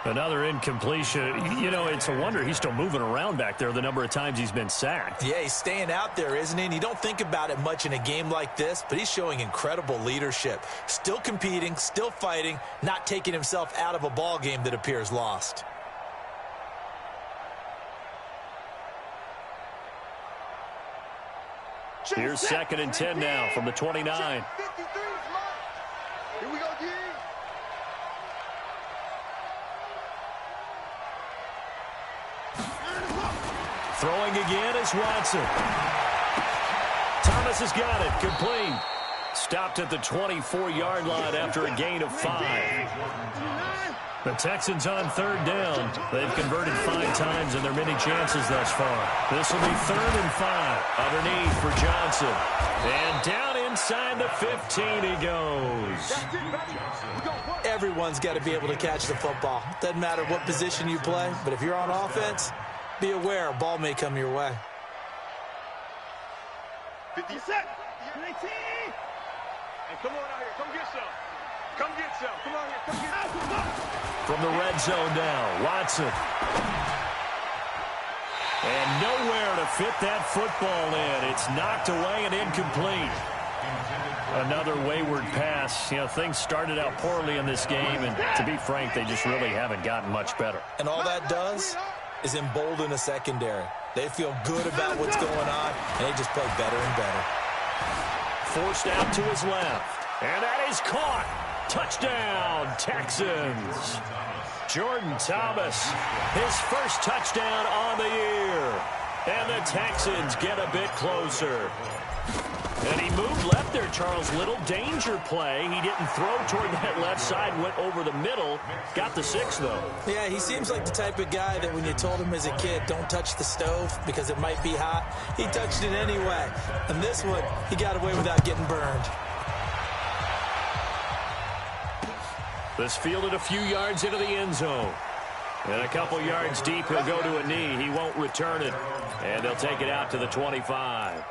Another incompletion. You know, it's a wonder he's still moving around back there the number of times he's been sacked. Yeah, he's staying out there, isn't he? And you don't think about it much in a game like this, but he's showing incredible leadership. Still competing, still fighting, not taking himself out of a ball game that appears lost. Here's second and 10 now from the 29. 53 is mine. Here we go, G. Throwing again is Watson. Thomas has got it. Complete. Stopped at the 24-yard line after a gain of 5. The Texans on third down. They've converted 5 times in their many chances thus far. This will be 3rd and 5. Underneath for Johnson. And down inside the 15 he goes. Everyone's got to be able to catch the football. Doesn't matter what position you play, but if you're on offense, be aware a ball may come your way. 50 set. 19. Hey, come on out here. Come get some. Come get some. Come on here. Come get some. From the red zone now, Watson. And nowhere to fit that football in. It's knocked away and incomplete. Another wayward pass. You know, things started out poorly in this game, and to be frank, they just really haven't gotten much better. And all that does is embolden a secondary. They feel good about what's going on, and they just play better and better. Forced out to his left. And that is caught. Touchdown, Texans. Jordan Thomas, his first touchdown on the year. And the Texans get a bit closer. And he moved left there, Charles. Little danger play. He didn't throw toward that left side, went over the middle. Got the 6, though. Yeah, he seems like the type of guy that when you told him as a kid, don't touch the stove because it might be hot, he touched it anyway. And this one, he got away without getting burned. This fielded a few yards into the end zone. And a couple yards deep, he'll go to a knee. He won't return it. And they'll take it out to the 25.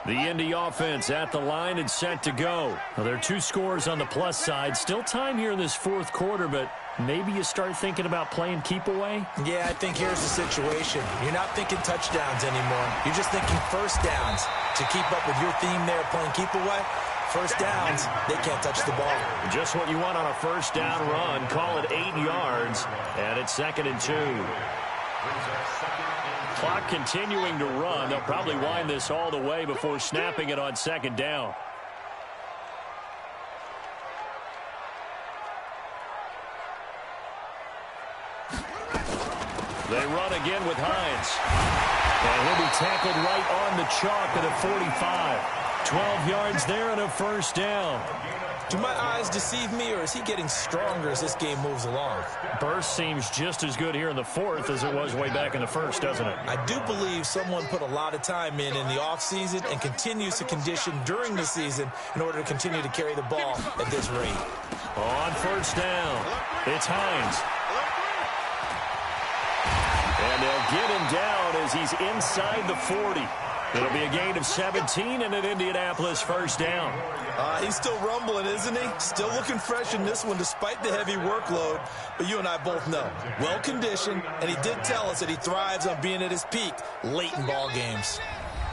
The Indy offense at the line and set to go. Well, there are 2 scores on the plus side. Still time here in this 4th quarter, but maybe you start thinking about playing keep away? Yeah, I think here's the situation. You're not thinking touchdowns anymore. You're just thinking first downs. To keep up with your theme there, playing keep away, first downs, they can't touch the ball. Just what you want on a first down run. Call it 8 yards, and it's 2nd and 2. Clock continuing to run. They'll probably wind this all the way before snapping it on 2nd down. They run again with Hines. And he'll be tackled right on the chalk at a 45. 12 yards there and a first down. Do my eyes deceive me, or is he getting stronger as this game moves along? Burst seems just as good here in the 4th as it was way back in the 1st, doesn't it? I do believe someone put a lot of time in the offseason and continues to condition during the season in order to continue to carry the ball at this rate. On first down, it's Hines. And they'll get him down as he's inside the 40. It'll be a gain of 17 and an Indianapolis first down. He's still rumbling, isn't he? Still looking fresh in this one despite the heavy workload. But you and I both know, well-conditioned, and he did tell us that he thrives on being at his peak late in ball games.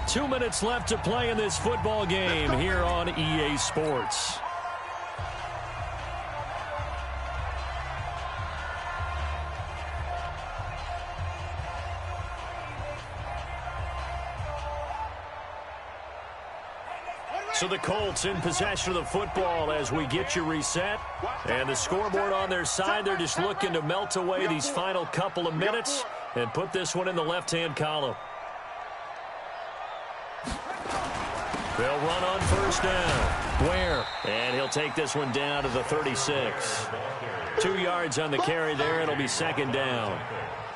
2 minutes left to play in this football game here on EA Sports. So the Colts in possession of the football as we get you reset. And the scoreboard on their side, they're just looking to melt away these final couple of minutes and put this one in the left-hand column. They'll run on first down. Ware. And he'll take this one down to the 36. 2 yards on the carry there. It'll be second down.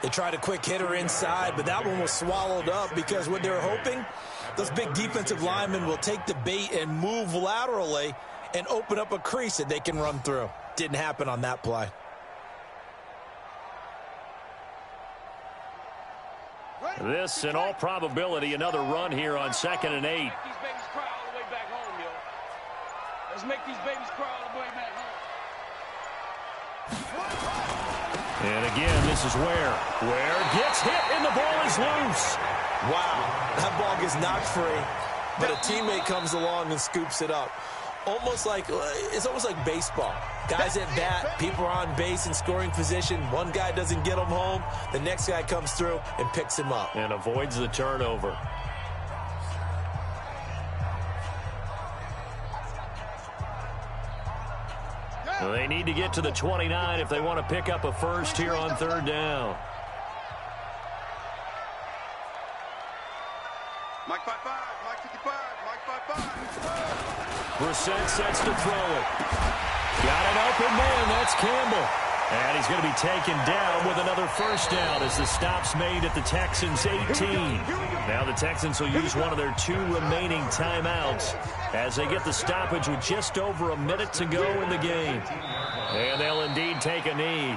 They tried a quick hitter inside, but that one was swallowed up because what they were hoping, those big defensive linemen will take the bait and move laterally and open up a crease that they can run through. Didn't happen on that play. This, in all probability, another run here on 2nd and 8. Make these babies cry all the way back home, yo. Let's make these babies cry all the way back home. And again, this is Ware. Ware gets hit, and the ball is loose. Wow, that ball gets knocked free, but a teammate comes along and scoops it up. It's almost like baseball. Guys at bat, people are on base in scoring position. One guy doesn't get him home. The next guy comes through and picks him up. And avoids the turnover. Well, they need to get to the 29 if they want to pick up a first here on third down. Mike 5-5, Mike 55, Mike 5-5. Brissett sets to throw it. Got an open man. That's Campbell. And he's going to be taken down with another first down as the stop's made at the Texans' 18. Now the Texans will use one of their 2 remaining timeouts as they get the stoppage with just over a minute to go in the game. And they'll indeed take a knee.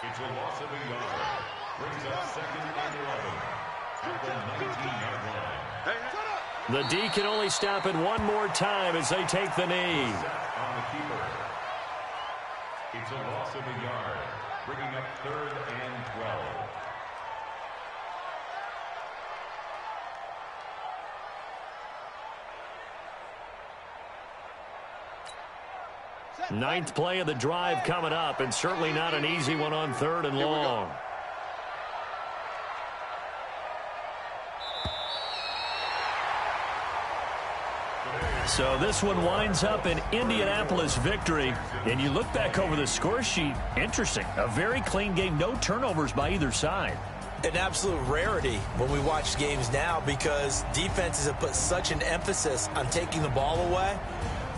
It's a loss of a yard. Brings up 2nd and 11 at the 19-yard line. The D can only stop it one more time as they take the knee. On the keeper. It's a loss of a yard, bringing up 3rd and 12. Ninth play of the drive coming up, and certainly not an easy one on 3rd and long. So this one winds up an Indianapolis victory. And you look back over the score sheet, interesting. A very clean game, no turnovers by either side. An absolute rarity when we watch games now because defenses have put such an emphasis on taking the ball away.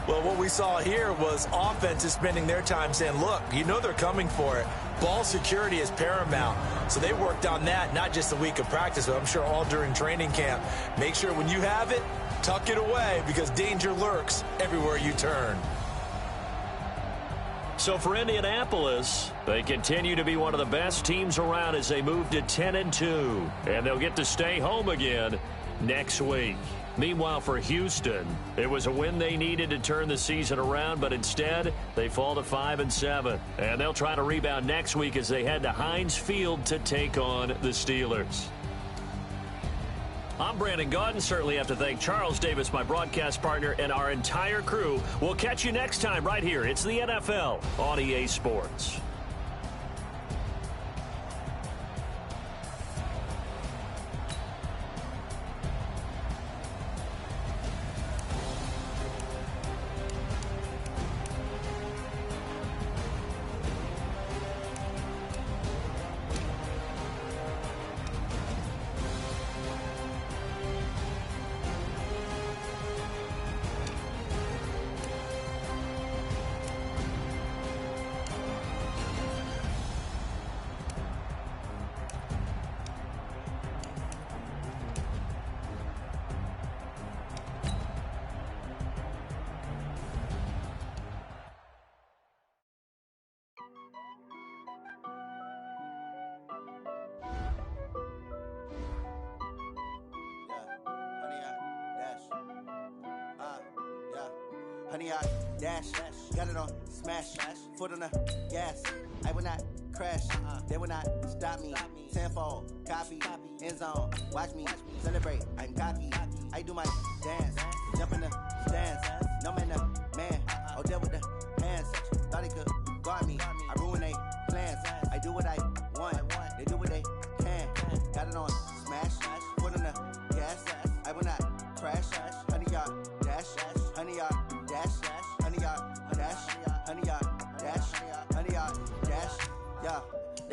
Well, what we saw here was offenses spending their time saying, look, you know they're coming for it. Ball security is paramount. So they worked on that, not just a week of practice, but I'm sure all during training camp. Make sure when you have it, tuck it away because danger lurks everywhere you turn. So for Indianapolis, they continue to be one of the best teams around as they move to 10-2. And they'll get to stay home again next week. Meanwhile, for Houston, it was a win they needed to turn the season around, but instead, they fall to 5-7. And they'll try to rebound next week as they head to Heinz Field to take on the Steelers. I'm Brandon Gaudin. Certainly have to thank Charles Davis, my broadcast partner, and our entire crew. We'll catch you next time right here. It's the NFL on EA Sports. Honey, I dash, got it on smash, foot on the gas. I will not crash, they will not stop me. Tenfold, copy, end zone, watch me celebrate. I'm cocky, I do my dance, jump in the stands. No man, the man, oh, deal with the hands. Thought he could guard me, I ruin they plans. I do what I want, they do what they can. Got it on smash, foot on the gas. I will not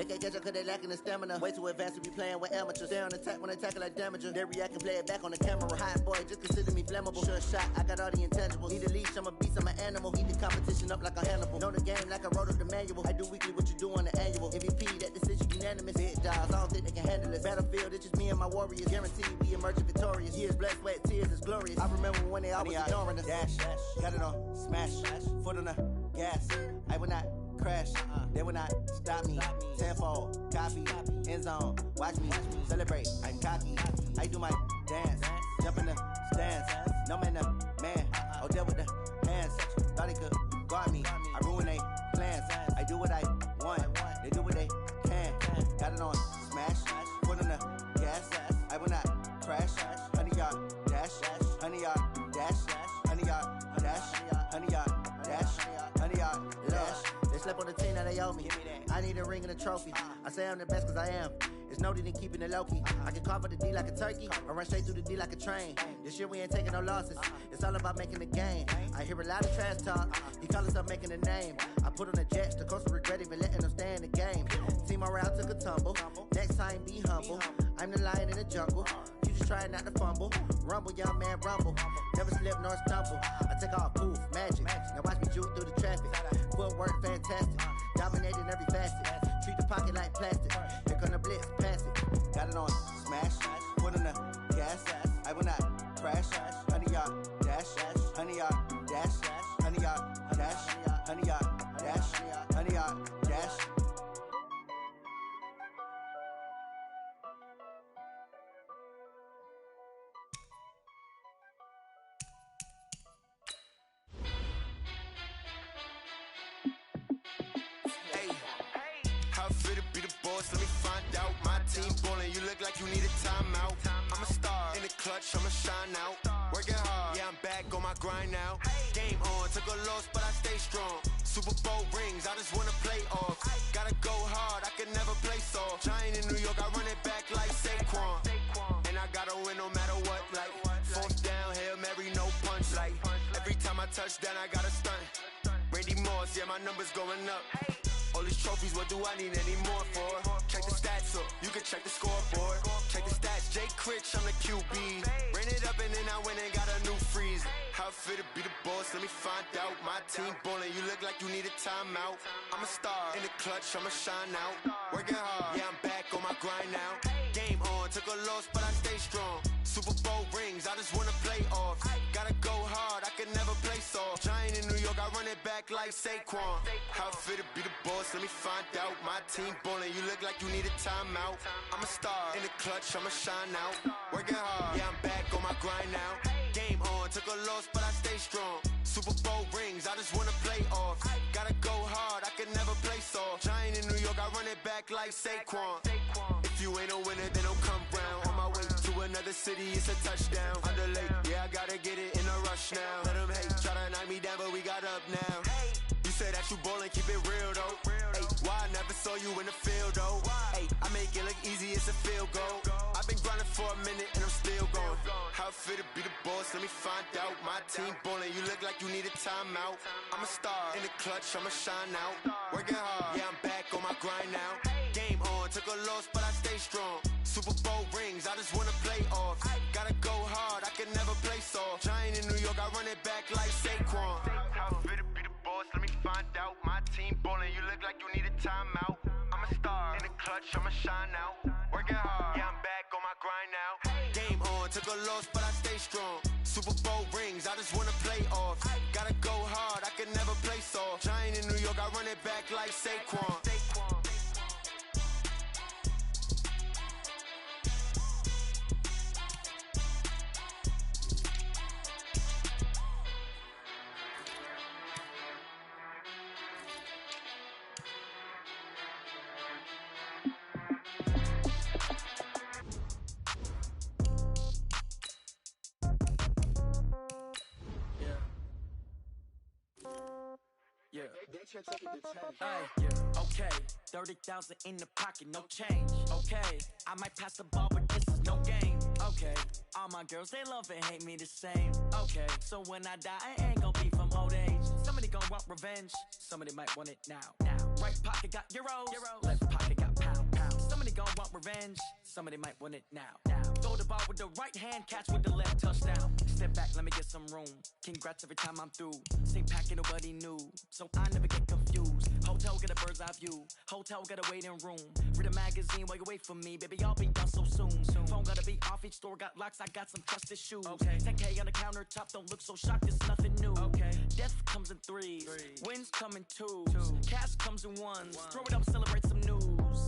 They can't catch up cause they lacking the stamina. Way too advanced to be playing with amateurs. Stay on attack when they tackle like damager. They react and play it back on the camera. Hot boy, just consider me flammable. Sure shot, I got all the intangibles. Need a leash, I'm a beast, I'm an animal. Heat the competition up like a Hannibal. Know the game like I wrote up the manual. I do weekly what you do on the annual. MVP, that decision unanimous. Big dogs, I don't think they can handle it. Battlefield, it's just me and my warriors. Guaranteed we emerging victorious. Years, blood, sweat, tears, is glorious. I remember when they always ignoring us. Dash, got it on, smash, foot on the gas. I will not crash, they will not stop me. Tenfold, copy, end zone, watch me celebrate. I'm cocky, I do my dance, jump in the stands. No man, man, oh deal with the hands. Thought he could guard me, I ruin they plans. I do what I want, they do what they can. Got it on, smash, foot on the gas. I will not crash, 100-yard dash, 100-yard dash, 100-yard dash, 100-yard dash, 100-yard dash. They slept on the team that they owe me. I need a ring and a trophy. I say I'm the best cause I am. It's noted in keeping it low-key. I can carve up the D like a turkey, or run straight through the D like a train. This year we ain't taking no losses. It's all about making the game. I hear a lot of trash talk. He call us up making a name. I put on the Jets. The coach will regret even letting them stay in the game. Team morale took a tumble. Next time be humble. I'm the lion in the jungle. You just try not to fumble. Rumble, young man, rumble. Never slip nor stumble. I take off, poof, magic. Now watch me juke through the traffic. Footwork fantastic. Dominating every facet. Treat the pocket like plastic. Here come the blitz, pass it. Got it on, smash. Foot on the gas. I will not crash. 100-yard dash. 100-yard dash. 100-yard dash. 100-yard dash. 100-yard dash. Let me find out. My team ballin', you look like you need a timeout. I'm a star in the clutch, I'ma shine out. Working hard, yeah, I'm back on my grind now. Game on, took a loss, but I stay strong. Super Bowl rings, I just wanna play off. Gotta go hard, I can never play soft. Giant in New York, I run it back like Saquon. And I gotta win no matter what, like fourth down, Hail Mary, no punch. Like every time I touch down, I gotta stunt. Randy Moss, yeah, my numbers going up. All these trophies, what do I need any more for? Check the stats up, you can check the scoreboard. Check the stats, Jake Critch, I'm the QB. Ran it up and then I went and got a new freeze. How it feel to be the boss, let me find out. My team ballin', you look like you need a timeout. I'm a star in the clutch, I'ma shine out. Working hard, yeah, I'm back on my grind now. Game on, took a loss, but I stay strong. Super Bowl rings, I just wanna play off. Gotta go hard, I can never play soft. Giant in New York, I run it back like Saquon. How it feel to be the boss, let me find out. My team ballin', you look like you need a timeout. I'm a star in the clutch, I'ma shine out. Working hard, yeah, I'm back on my grind now. Game on, took a loss, but I stay strong. Super Bowl rings, I just wanna play off. Gotta go hard, I can never play soft. Giant in New York, I run it back like Saquon. If you ain't a winner, then don't come round. On my way to another city, it's a touchdown. Underlay, yeah, I gotta get it in a rush now. Let them hate, try to knock me down, but we got up now. You say that you ballin', keep it real though. Hey, why I never saw you in the field though? Hey, I make it look easy, it's a field goal. I've been grinding for a minute and I'm still going. How it feel to be the boss, let me find out. My team ballin', you look like you need a timeout. I'm a star in the clutch, I'ma shine out. Working hard, yeah, I'm back on my grind now. Game on, took a loss, but I stay strong. Super Bowl rings, I just wanna play off. Gotta go hard, I can never play soft. Giant in New York, I run it back like Saquon. How it feel to be the boss, let me find out. My team ballin', you look like you need a timeout. I'm a star in the clutch, I'ma shine out. Working hard, yeah, I'm back on my grind now. Game on, took a loss, but I stay strong. Super Bowl rings, I just wanna play off. Gotta go hard, I can never play soft. Giant in New York, I run it back like Saquon. Yeah. Okay. 30,000 in the pocket, no change. Okay. I might pass the ball, but this is no game. Okay. All my girls, they love and hate me the same. Okay. So when I die, I ain't gonna be from old age. Somebody gonna want revenge. Somebody might want it now. Right pocket got euros. Left pocket got gon' want revenge. Somebody might want it now. Throw the ball with the right hand, catch with the left, touchdown. Step back, let me get some room. Congrats every time I'm through. Same packet, nobody knew, so I never get confused. Hotel get a bird's eye view. Hotel get a waiting room. Read a magazine while you wait for me, baby. I'll be done so soon. Phone gotta be off. Each store got locks. I got some trusted shoes. 10K on the countertop. Don't look so shocked. It's nothing new. Death comes in threes. Wins come in twos. Cash comes in ones. Throw it up, celebrate some news.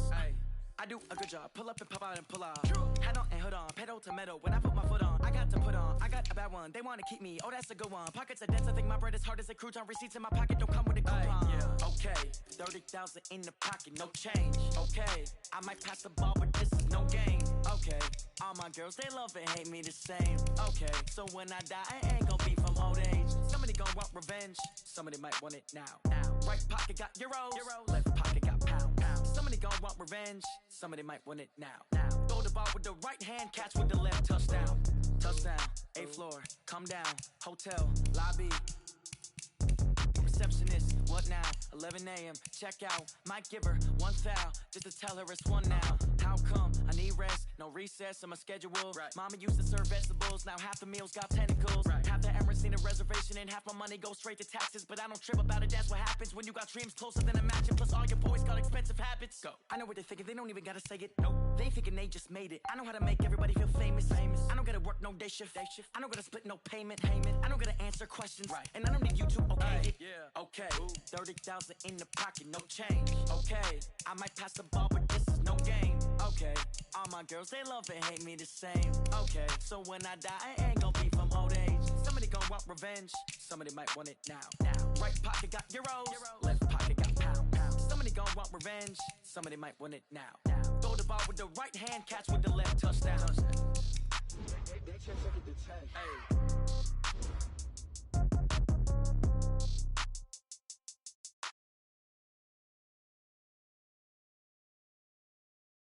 I do a good job. Pull up and pop out and pull out. Hat on and hood on. Pedal to metal. When I put my foot on, I got to put on. I got a bad one. They want to keep me. Oh, that's a good one. Pockets are dense. I think my bread is hard as a crouton. Receipts in my pocket don't come with a coupon. Okay, 30,000 in the pocket, no change. Okay, I might pass the ball, but this is no game. Okay, all my girls, they love and hate me the same. Okay, so when I die, I ain't gonna be from old age. Somebody gon' want revenge. Somebody might want it now. Right pocket got euros. Left pocket got pound. Somebody gon' want revenge. Somebody might want it now. Throw the ball with the right hand, catch with the left, touchdown. Touchdown, 8th floor, come down, hotel, lobby. Receptionist, what now? 11 a.m., check out. Might give her one foul, just to tell her it's one now. How come? I need rest, no recess in my schedule. Mama used to serve vegetables, now half the meals got tentacles. Half the Emirates need a reservation and half my money goes straight to taxes. But I don't trip about it, that's what happens when you got dreams closer than a matching. Plus all your boys got expensive habits. Go. I know what they're thinking, they don't even gotta say it. Nope. They thinking they just made it. I know how to make everybody feel famous. I don't gotta work no day shift. I don't gotta split no payment. I don't gotta answer questions. And I don't need you to okay it. Okay, 30,000 in the pocket, no change. Okay, I might pass the ball, but this is no game. Okay, all my girls, they love and hate me the same. Okay, so when I die, I ain't gonna be from old age. Somebody gon' want revenge. Somebody might want it now. Right pocket got euros. Left pocket got pound. Somebody gon' want revenge. Somebody might want it now. Throw the ball with the right hand, catch with the left, touchdown. They check the tag. Hey.